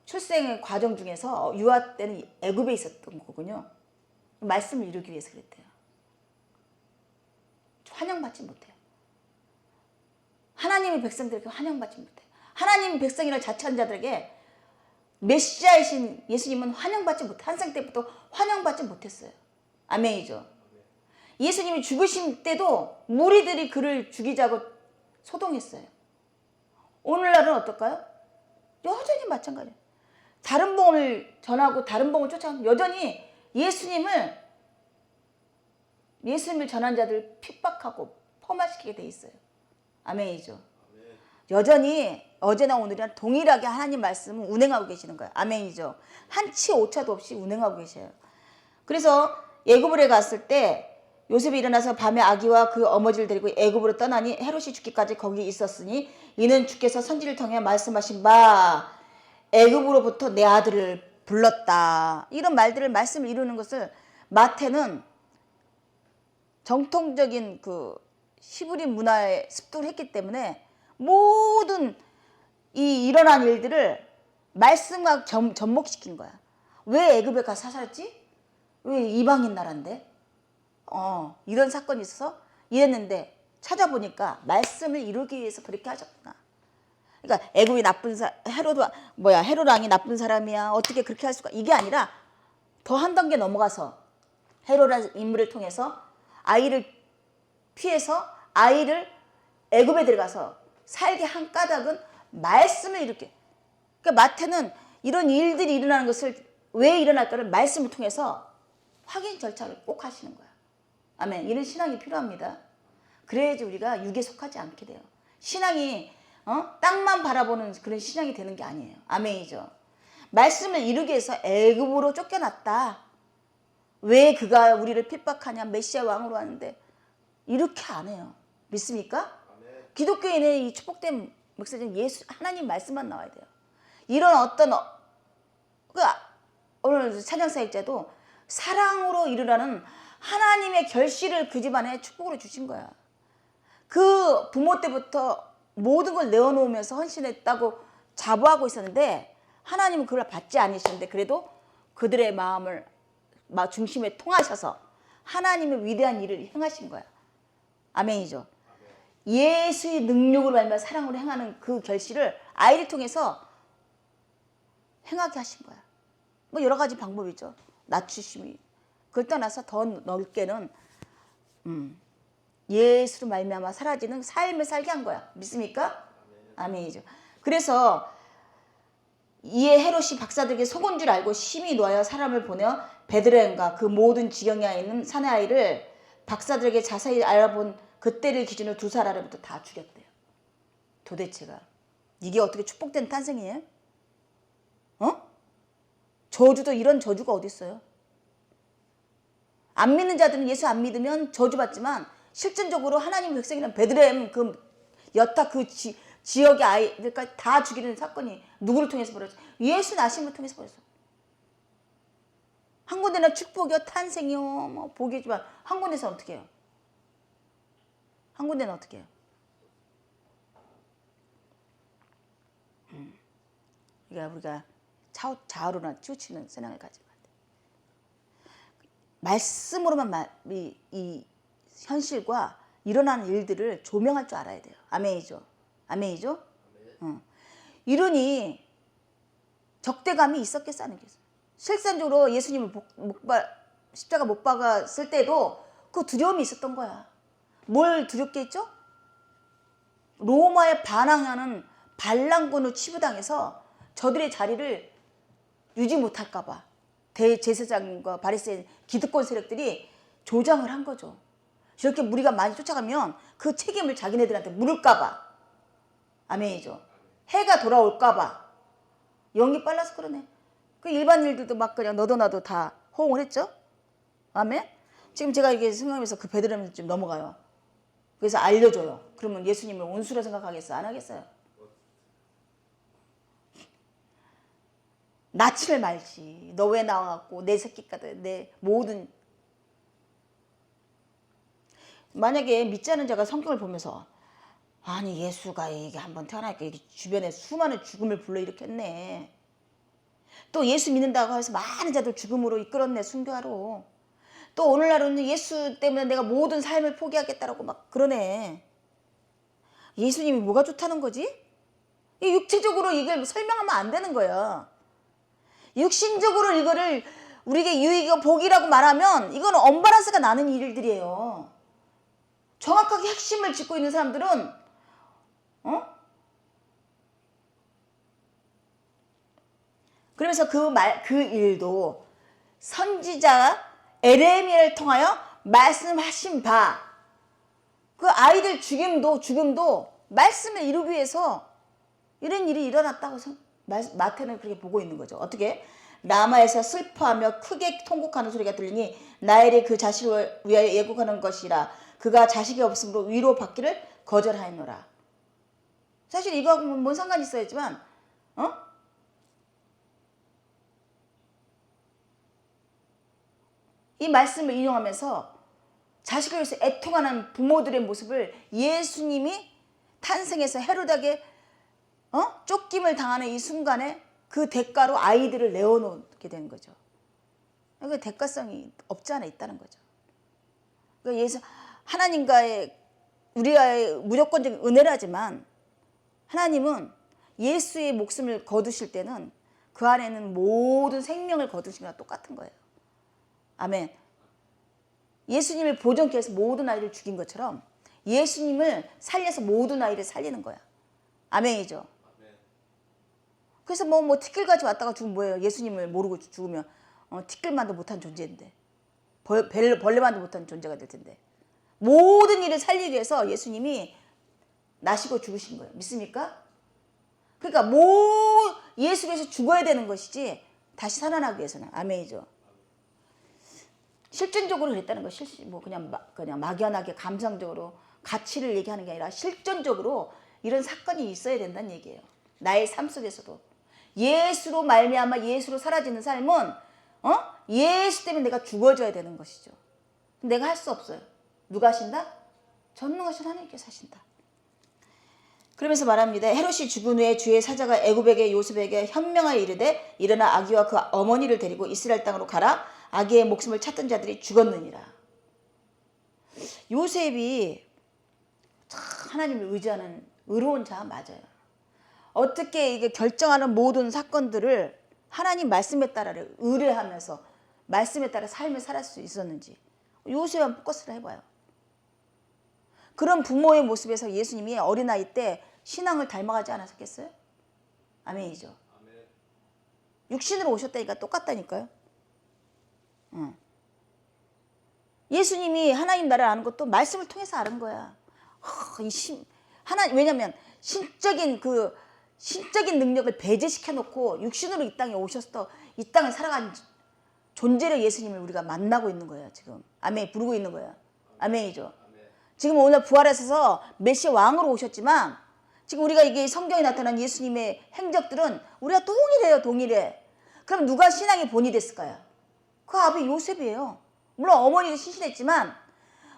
출생의 과정 중에서 유아 때는 애굽에 있었던 거군요. 말씀을 이루기 위해서 그랬대요. 환영받지 못해요. 하나님의 백성들에게 환영받지 못해요. 하나님의 백성이라는 자처한 자들에게 메시아이신 예수님은 환영받지 못해요. 한생 때부터 환영받지 못했어요. 아멘이죠. 예수님이 죽으신 때도 무리들이 그를 죽이자고 소동했어요. 오늘날은 어떨까요? 여전히 마찬가지예요. 다른 복음을 전하고 다른 복음을 쫓아가면 여전히 예수님을 전한 자들을 핍박하고 포마시키게 돼 있어요. 아멘이죠. 여전히 어제나 오늘이나 동일하게 하나님 말씀을 운행하고 계시는 거예요. 아멘이죠. 한치 오차도 없이 운행하고 계셔요. 그래서 애굽으로 갔을 때 요셉이 일어나서 밤에 아기와 그 어머니를 데리고 애굽으로 떠나니 헤롯이 죽기까지 거기 있었으니 이는 주께서 선지를 통해 말씀하신 바 애굽으로부터 내 아들을 불렀다. 이런 말씀을 이루는 것을 마태는 정통적인 그 히브리 문화에 습득을 했기 때문에 모든 이 일어난 일들을 말씀과 접목시킨 거야. 왜 애굽에 가서 살았지? 왜 이방인 나라인데? 이런 사건이 있어서 이랬는데 찾아보니까 말씀을 이루기 위해서 그렇게 하셨구나. 그러니까 애굽이 헤롯 왕이 나쁜 사람이야. 어떻게 그렇게 할 수가? 이게 아니라 더 한 단계 넘어가서 헤롯이라는 인물을 통해서 아이를 피해서 아이를 애굽에 들어가서 살게 한 까닭은 말씀을 이렇게. 그러니까 마태는 이런 일들이 일어나는 것을 왜 일어날까를 말씀을 통해서 확인 절차를 꼭 하시는 거야. 아멘. 이런 신앙이 필요합니다. 그래야지 우리가 육에 속하지 않게 돼요. 신앙이 땅만 바라보는 그런 신앙이 되는 게 아니에요. 아멘이죠. 말씀을 이루기 위해서 애굽으로 쫓겨났다. 왜 그가 우리를 핍박하냐? 메시아 왕으로 하는데 이렇게 안 해요. 믿습니까? 아멘. 기독교인의 이 축복된 목사님 하나님 말씀만 나와야 돼요. 이런 오늘 찬양사역자도 사랑으로 이루라는 하나님의 결실을 그 집안에 축복으로 주신 거야. 그 부모 때부터 모든 걸 내어놓으면서 헌신했다고 자부하고 있었는데 하나님은 그걸 받지 않으셨는데 그래도 그들의 마음을 중심에 통하셔서 하나님의 위대한 일을 행하신 거야. 아멘이죠. 예수의 능력으로 말미암아 사랑으로 행하는 그 결실을 아이를 통해서 행하게 하신 거야. 뭐 여러 가지 방법이죠. 낮추심이. 그걸 떠나서 더 넓게는 예수로 말미암아 사라지는 삶을 살게 한 거야. 믿습니까? 아멘이죠. 그래서 이에 헤롯이 박사들에게 속은 줄 알고 심히 노하여 사람을 보내어 베들레헴과 그 모든 지경에 있는 사내 아이를 박사들에게 자세히 알아본 그때를 기준으로 2살 아래부터 다 죽였대요. 도대체가 이게 어떻게 축복된 탄생이에요? 저주도 이런 저주가 어디 있어요? 안 믿는 자들은 예수 안 믿으면 저주받지만 실전적으로 하나님 백성이란 베들레헴 그 여타 그 지역의 아이들까지 다 죽이는 사건이 누구를 통해서 벌어졌어? 예수 나심을 통해서 벌어졌어. 한 군데는 축복이요, 탄생이요, 뭐 복이지만 한 군데서 어떻게 해요? 한 군데는 어떻게 해요? 그러니까 우리가 좌우로나 치우치는 신앙을 가지고 말씀으로만 이 현실과 일어나는 일들을 조명할 줄 알아야 돼요. 아멘이죠. 아멘이죠. 이러니 적대감이 있었겠어, 안 있겠어? 실산적으로 예수님을 십자가 못 박았을 때도 그 두려움이 있었던 거야. 뭘 두렵게 했죠? 로마에 반항하는 반란군을 치부당해서 저들의 자리를 유지 못할까 봐 대제사장과 바리새인 기득권 세력들이 조장을 한 거죠. 저렇게 무리가 많이 쫓아가면 그 책임을 자기네들한테 물을까 봐. 아멘이죠. 해가 돌아올까 봐. 연기 빨라서 그러네. 그 일반인들도 막 그냥 너도 나도 다 호응을 했죠. 아멘. 지금 제가 이게 생각하면서 그 베들레헴 좀 넘어가요. 그래서 알려줘요. 그러면 예수님을 원수로 생각하겠어? 안 하겠어요? 낯을 말지. 너 왜 나와갖고 내 새끼까지 내 모든. 만약에 믿지 않은 자가 성경을 보면서 아니 예수가 이게 한번 태어나니까 이게 주변에 수많은 죽음을 불러일으켰네. 또 예수 믿는다고 해서 많은 자들 죽음으로 이끌었네, 순교하러. 또 오늘날은 예수 때문에 내가 모든 삶을 포기하겠다라고 막 그러네. 예수님이 뭐가 좋다는 거지? 육체적으로 이걸 설명하면 안 되는 거야. 육신적으로 이거를 우리에게 유익이고 복이라고 말하면 이건 언밸런스가 나는 일들이에요. 정확하게 핵심을 짚고 있는 사람들은 그러면서 그 일도 선지자 에레미야를 통하여 말씀하신 바, 그 아이들 죽음도 말씀을 이루기 위해서 이런 일이 일어났다고 마태는 그렇게 보고 있는 거죠. 어떻게? 라마에서 슬퍼하며 크게 통곡하는 소리가 들리니 나엘이 그 자식을 위하여 예고하는 것이라. 그가 자식이 없으므로 위로받기를 거절하였노라. 사실 이거하고는 뭔 상관이 있어야지만 이 말씀을 인용하면서 자식을 위해서 애통하는 부모들의 모습을 예수님이 탄생해서 헤로닥에 쫓김을 당하는 이 순간에 그 대가로 아이들을 내어놓게 되는 거죠. 그 대가성이 없지 않아 있다는 거죠. 그러니까 하나님과의 우리와의 무조건적인 은혜라지만 하나님은 예수의 목숨을 거두실 때는 그 안에는 모든 생명을 거두신 거랑 똑같은 거예요. 아멘. 예수님을 보존케 해서 모든 아이를 죽인 것처럼 예수님을 살려서 모든 아이를 살리는 거야. 아멘이죠. 그래서 뭐 티끌같이 왔다가 죽으면 뭐예요? 예수님을 모르고 죽으면 티끌만도 못한 존재인데 벌레만도 못한 존재가 될 텐데 모든 일을 살리기 위해서 예수님이 나시고 죽으신 거예요. 믿습니까? 그러니까 예수께서 죽어야 되는 것이지 다시 살아나기 위해서는. 아멘이죠. 실존적으로 그랬다는 거. 뭐 그냥 막연하게 감상적으로 가치를 얘기하는 게 아니라 실존적으로 이런 사건이 있어야 된다는 얘기예요. 나의 삶 속에서도 예수로 말미암아 예수로 사라지는 삶은 예수 때문에 내가 죽어져야 되는 것이죠. 내가 할 수 없어요. 누가 하신다? 전능하신 하나님께서 하신다. 그러면서 말합니다. 헤롯이 죽은 후에 주의 사자가 애굽에게 요셉에게 현명하여 이르되 일어나 아기와 그 어머니를 데리고 이스라엘 땅으로 가라. 아기의 목숨을 찾던 자들이 죽었느니라. 요셉이 하나님을 의지하는 의로운 자 맞아요. 어떻게 이게 결정하는 모든 사건들을 하나님 말씀에 따라 의뢰하면서 말씀에 따라 삶을 살 수 있었는지 요셉만 포커스를 해봐요. 그런 부모의 모습에서 예수님이 어린아이 때 신앙을 닮아가지 않았겠어요? 아멘이죠. 육신으로 오셨다니까 똑같다니까요. 예수님이 하나님 나라를 아는 것도 말씀을 통해서 아는 거야. 왜냐면 신적인 능력을 배제시켜 놓고 육신으로 이 땅에 오셔서 이 땅을 살아가는 존재로 예수님을 우리가 만나고 있는 거예요. 지금 아멘 부르고 있는 거예요. 아멘이죠. 지금 오늘 부활하셔서 메시아 왕으로 오셨지만 지금 우리가 이게 성경에 나타난 예수님의 행적들은 우리가 동일해요. 동일해. 그럼 누가 신앙의 본이 됐을까요? 그 아비 요셉이에요. 물론 어머니도 신실했지만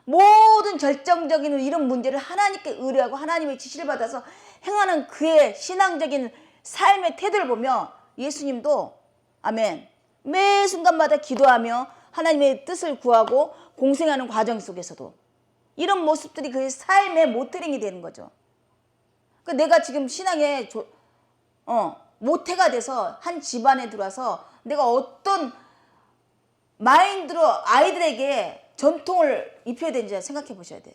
모든 결정적인 이런 문제를 하나님께 의뢰하고 하나님의 지시를 받아서 행하는 그의 신앙적인 삶의 태도를 보며 예수님도 아멘 매 순간마다 기도하며 하나님의 뜻을 구하고 공생하는 과정 속에서도 이런 모습들이 그의 삶의 모태링이 되는 거죠. 내가 지금 신앙의 모태가 돼서 한 집안에 들어와서 내가 어떤 마인드로 아이들에게 전통을 입혀야 되는지 생각해 보셔야 돼요.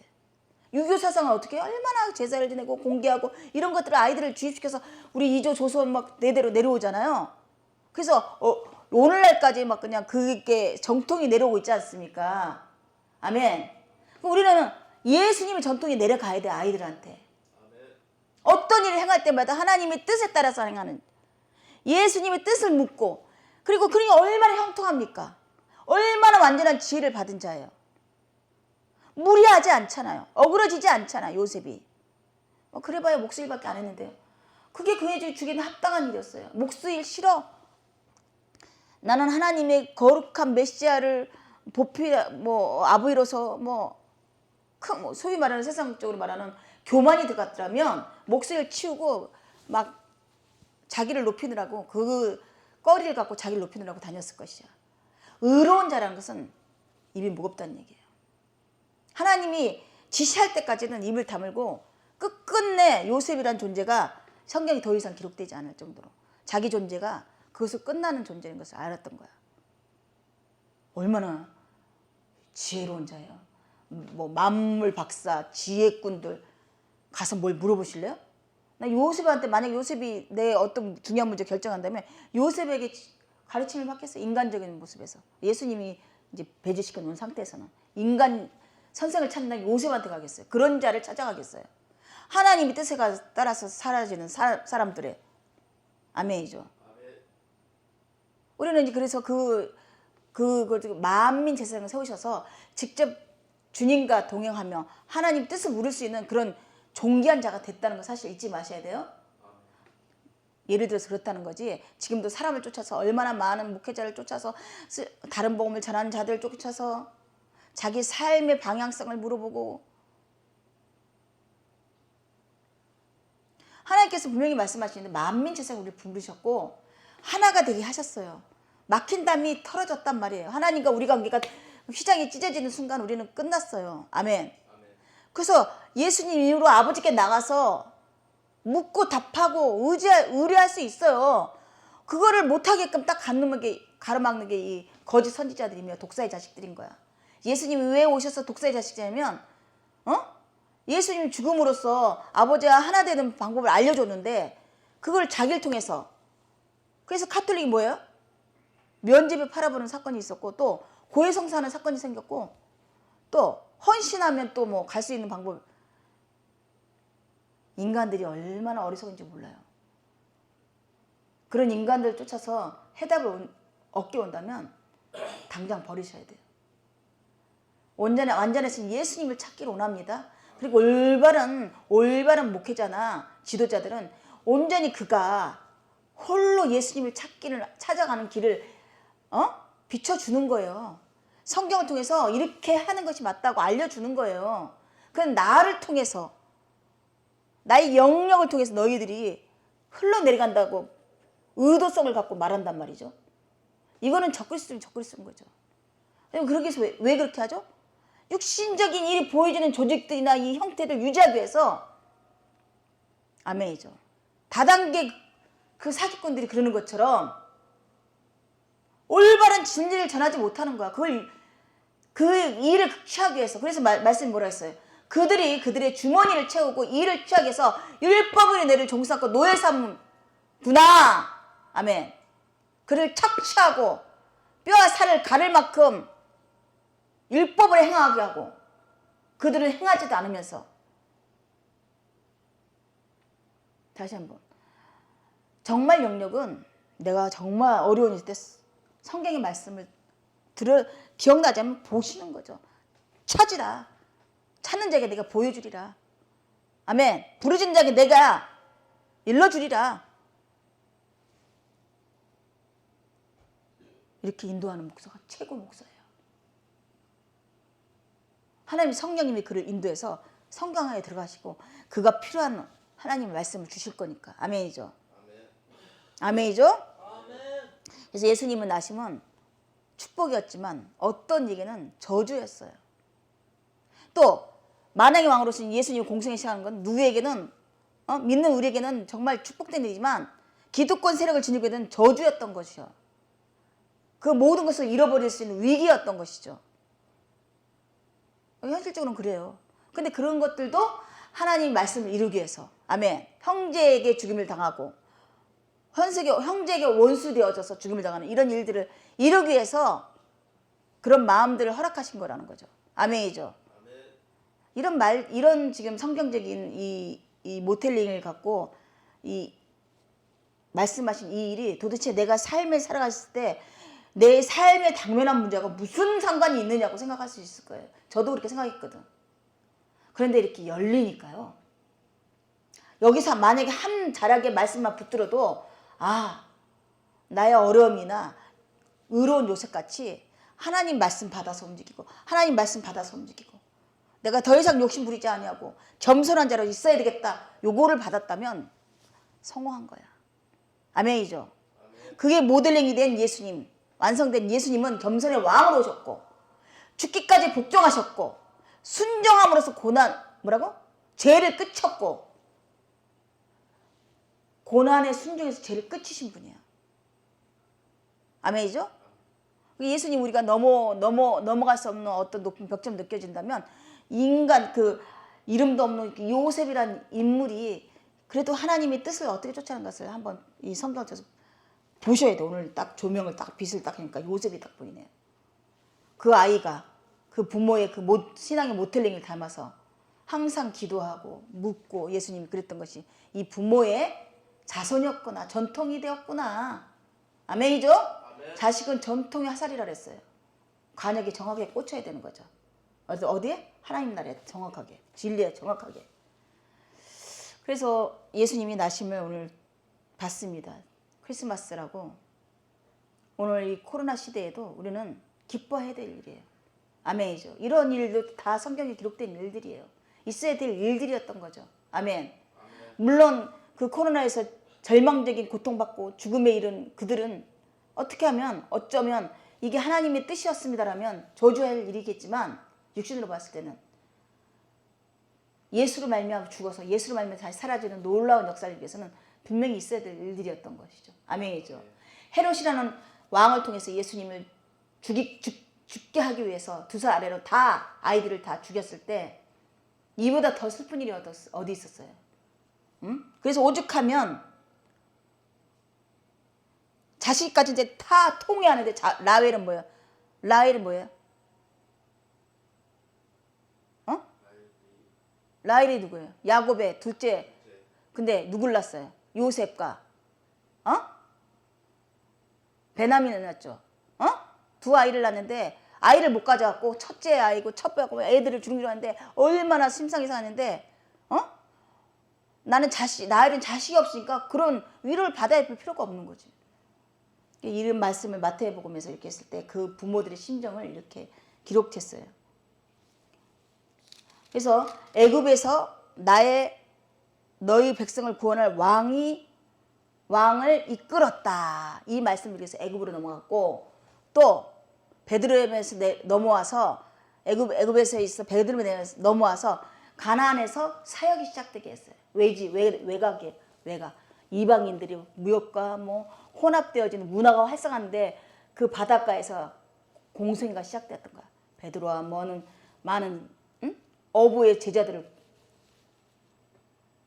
유교 사상은 어떻게 얼마나 제사를 지내고 공개하고 이런 것들을 아이들을 주입시켜서 우리 이조 조선 막 내대로 내려오잖아요. 그래서 오늘날까지 막 그냥 그게 정통이 내려오고 있지 않습니까? 아멘. 우리는 예수님의 전통이 내려가야 돼. 아이들한테. 어떤 일을 행할 때마다 하나님의 뜻에 따라서 행하는 예수님의 뜻을 묻고 그리고 그러니 얼마나 형통합니까? 얼마나 완전한 지혜를 받은 자예요. 무리하지 않잖아요. 어그러지지 않잖아 요셉이. 그래봐야 목수일밖에 안 했는데요. 그게 그의 주기는 합당한 일이었어요. 목수일 싫어. 나는 하나님의 거룩한 메시아를 아부이로서 소위 말하는 세상적으로 말하는 교만이 들어갔더라면 목수일 치우고 막 자기를 높이느라고 그 꺼리를 갖고 자기를 높이느라고 다녔을 것이야. 의로운 자라는 것은 입이 무겁다는 얘기예요. 하나님이 지시할 때까지는 입을 다물고 끝끝내 요셉이란 존재가 성경이 더 이상 기록되지 않을 정도로 자기 존재가 그것을 끝나는 존재인 것을 알았던 거야. 얼마나 지혜로운 자예요. 만물 박사, 지혜꾼들 가서 뭘 물어보실래요? 나 요셉한테 만약 요셉이 내 어떤 중요한 문제 결정한다면 요셉에게 가르침을 받겠어요. 인간적인 모습에서. 예수님이 이제 배제시켜 놓은 상태에서는 인간 선생을 찾는 요셉한테 가겠어요. 그런 자를 찾아가겠어요. 하나님의 뜻에 따라서 사라지는 사람들의 아멘이죠. 우리는 이제 그래서 그 만민 제사장을 세우셔서 직접 주님과 동행하며 하나님 뜻을 물을 수 있는 그런 존귀한 자가 됐다는 거 사실 잊지 마셔야 돼요. 예를 들어서 그렇다는 거지. 지금도 사람을 쫓아서 얼마나 많은 목회자를 쫓아서 다른 복음을 전하는 자들을 쫓아서 자기 삶의 방향성을 물어보고 하나님께서 분명히 말씀하시는데 만민 제사장을 우리 부르셨고 하나가 되게 하셨어요. 막힌 담이 털어졌단 말이에요. 하나님과 우리 관계가 휘장이 찢어지는 순간 우리는 끝났어요. 아멘. 그래서 예수님 이후로 아버지께 나가서 묻고 답하고 의뢰할 수 있어요. 그거를 못하게끔 딱 가로막는 게 이 거짓 선지자들이며 독사의 자식들인 거야. 예수님이 왜 오셔서 독사의 자식이냐면 예수님 죽음으로써 아버지와 하나 되는 방법을 알려줬는데 그걸 자기를 통해서 그래서 카톨릭이 뭐예요? 면죄부 팔아보는 사건이 있었고 또 고해성사하는 사건이 생겼고 또 헌신하면 또 뭐 갈 수 있는 방법. 인간들이 얼마나 어리석은지 몰라요. 그런 인간들 쫓아서 해답을 얻게 온다면 당장 버리셔야 돼요. 완전하신 예수님을 찾기를 원합니다. 그리고 올바른 목회자나 지도자들은 온전히 그가 홀로 예수님을 찾아가는 길을 비춰주는 거예요. 성경을 통해서 이렇게 하는 것이 맞다고 알려주는 거예요. 그건 나를 통해서 나의 영역을 통해서 너희들이 흘러내려간다고 의도성을 갖고 말한단 말이죠. 이거는 적그리스도면 적그리스도인 거죠. 그렇게 해서 왜 그렇게 하죠? 육신적인 일이 보여지는 조직들이나 이 형태를 유지하기 위해서 아멘이죠. 다단계 그 사기꾼들이 그러는 것처럼 올바른 진리를 전하지 못하는 거야. 그 일을 취하기 위해서. 그래서 말씀이 뭐라 했어요? 그들의 주머니를 채우고 일을 취하기 위해서 율법의 은혜를 종사하고 노예 삼구나. 아멘. 그를 착취하고 뼈와 살을 가를 만큼 율법을 행하게 하고 그들은 행하지도 않으면서 다시 한번 정말 영역은 내가 정말 어려운 일 때 성경의 말씀을 기억나지 않으면 보시는 거죠. 찾으라. 찾는 자에게 내가 보여주리라. 아멘. 부르짖는 자에게 내가 일러주리라. 이렇게 인도하는 목사가 최고 목사예요. 하나님 성령님이 그를 인도해서 성경에 들어가시고 그가 필요한 하나님의 말씀을 주실 거니까. 아멘이죠. 아멘이죠. 그래서 예수님은 나시면 축복이었지만 어떤 얘기는 저주였어요. 또 만왕의 왕으로서 예수님 공생에 시작하는 건 누구에게는 믿는 우리에게는 정말 축복된 일이지만 기득권 세력을 지니고 있는 저주였던 것이요. 그 모든 것을 잃어버릴 수 있는 위기였던 것이죠. 현실적으로는 그래요. 근데 그런 것들도 하나님 말씀을 이루기 위해서 아멘. 형제에게 죽임을 당하고 형제에게 원수 되어져서 죽임을 당하는 이런 일들을 이루기 위해서 그런 마음들을 허락하신 거라는 거죠. 아멘이죠. 이런 지금 성경적인 이 모텔링을 갖고 이 말씀하신 이 일이 도대체 내가 삶을 살아갔을 때 내 삶에 당면한 문제가 무슨 상관이 있느냐고 생각할 수 있을 거예요. 저도 그렇게 생각했거든. 그런데 이렇게 열리니까요. 여기서 만약에 한 자락의 말씀만 붙들어도 나의 어려움이나 의로운 요셉같이 하나님 말씀 받아서 움직이고 하나님 말씀 받아서 움직이고 내가 더 이상 욕심 부리지 아니하고 겸손한 자로 있어야 되겠다. 요거를 받았다면 성공한 거야. 아멘이죠. 그게 모델링이 된 예수님, 완성된 예수님은 겸손의 왕으로 오셨고 죽기까지 복종하셨고 순종함으로써 죄를 끝쳤고 고난의 순종에서 죄를 끝이신 분이야. 아멘이죠? 예수님 우리가 넘어갈 수 없는 어떤 높은 벽점 느껴진다면 인간 그 이름도 없는 요셉이라는 인물이 그래도 하나님의 뜻을 어떻게 쫓아가는 것을 한번 이 성경을 통해서 보셔야 돼. 오늘 딱 조명을 딱 빛을 딱 하니까 요셉이 딱 보이네요. 그 아이가 그 부모의 그 신앙의 모텔링을 닮아서 항상 기도하고 묻고 예수님이 그랬던 것이 이 부모의 자손이었구나. 전통이 되었구나. 아멘이죠? 아멘. 자식은 전통의 화살이라 그랬어요. 관역에 정확하게 꽂혀야 되는 거죠. 어디에? 하나님 나라에 정확하게. 진리에 정확하게. 그래서 예수님이 나심을 오늘 봤습니다. 크리스마스라고. 오늘 이 코로나 시대에도 우리는 기뻐해야 될 일이에요. 아멘이죠. 이런 일도 다 성경에 기록된 일들이에요. 있어야 될 일들이었던 거죠. 아멘. 물론 그 코로나에서 절망적인 고통받고 죽음에 이른 그들은 어떻게 하면 어쩌면 이게 하나님의 뜻이었습니다라면 저주할 일이겠지만 육신으로 봤을 때는 예수로 말미암아 죽어서 예수로 말미암아 다시 사라지는 놀라운 역사를 위해서는 분명히 있어야 될 일들이었던 것이죠. 아멘이죠. 헤롯이라는 왕을 통해서 예수님을 죽게 하기 위해서 두 살 아래로 다 아이들을 다 죽였을 때 이보다 더 슬픈 일이 어디 있었어요? 응? 그래서 오죽하면 자식까지 이제 다 통회하는데 라헬은 뭐예요? 라헬은 뭐예요? 라헬이 누구예요? 야곱의 둘째. 근데 누굴 낳았어요? 요셉과 베냐민을 낳았죠. 두 아이를 낳았는데 아이를 못 가져갖고 첫째 아이고 첫째하고 애들을 주름주름 하는데 얼마나 심상이 상하는데 나엘은 자식이 없으니까 그런 위로를 받아야 될 필요가 없는 거지. 이런 말씀을 마태복음에서 이렇게 했을 때 그 부모들의 심정을 이렇게 기록했어요. 그래서 애굽에서 너희 백성을 구원할 왕을 이끌었다. 이 말씀을 위해서 애굽으로 넘어갔고 또 베들레헴에서 넘어와서 애굽에서 있어 베들레헴에 넘어와서 가나안에서 사역이 시작되게 했어요. 외각 이방인들이 무역과 혼합되어지는 문화가 활성화하는데 그 바닷가에서 공생애가 시작되었던 거야. 베드로와 많은 어부의 제자들을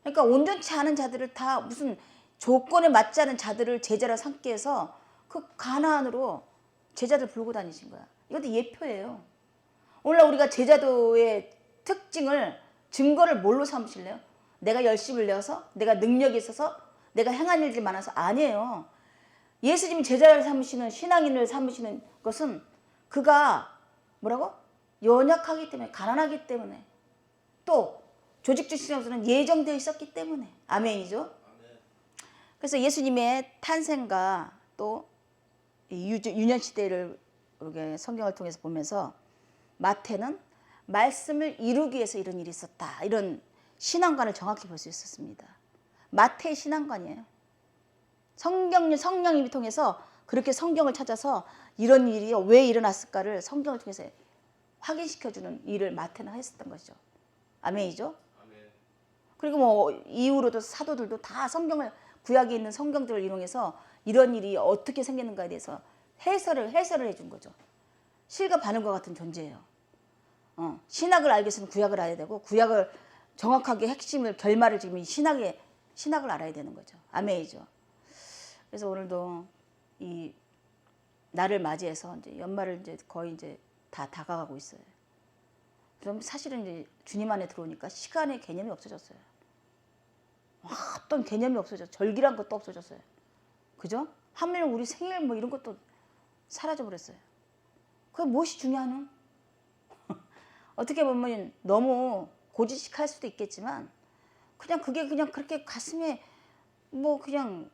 그러니까 온전치 않은 자들을 다 무슨 조건에 맞지 않은 자들을 제자로 삼게 해서 그 가나안으로 제자들 불고 다니신 거야. 이것도 예표예요. 오늘날 우리가 제자도의 증거를 뭘로 삼으실래요? 내가 열심을 내어서 내가 능력이 있어서 내가 행한 일들이 많아서 아니에요. 예수님 제자를 삼으시는 신앙인을 삼으시는 것은 그가 연약하기 때문에 가난하기 때문에 또 조직 주시장으로는 예정되어 있었기 때문에. 아멘이죠. 아멘. 그래서 예수님의 탄생과 또 유년 시대를 이렇게 성경을 통해서 보면서 마태는 말씀을 이루기 위해서 이런 일이 있었다. 이런 신앙관을 정확히 볼 수 있었습니다. 마태의 신앙관이에요. 성령님이 통해서 그렇게 성경을 찾아서 이런 일이 왜 일어났을까를 성경을 통해서 확인시켜주는 일을 마태는 했었던 것이죠. 아멘이죠. 아멘. 그리고 뭐 이후로도 사도들도 다 성경을 구약에 있는 성경들을 이용해서 이런 일이 어떻게 생겼는가에 대해서 해설을 해준 거죠. 실과 반응과 같은 존재예요. 신학을 알기 위해서는 구약을 알아야 되고 구약을 정확하게 핵심을 결말을 지금 이 신학을 알아야 되는 거죠. 아멘이죠. 그래서 오늘도 이 날을 맞이해서 이제 연말을 이제 거의 이제 다 다가가고 있어요. 그럼 사실은 이제 주님 안에 들어오니까 시간의 개념이 없어졌어요. 어떤 개념이 없어졌어요. 절기란 것도 없어졌어요. 그죠? 하물며 우리 생일 뭐 이런 것도 사라져 버렸어요. 그게 무엇이 중요하노? 어떻게 보면 너무 고지식할 수도 있겠지만 그냥 그게 그냥 그렇게 가슴에 뭐 그냥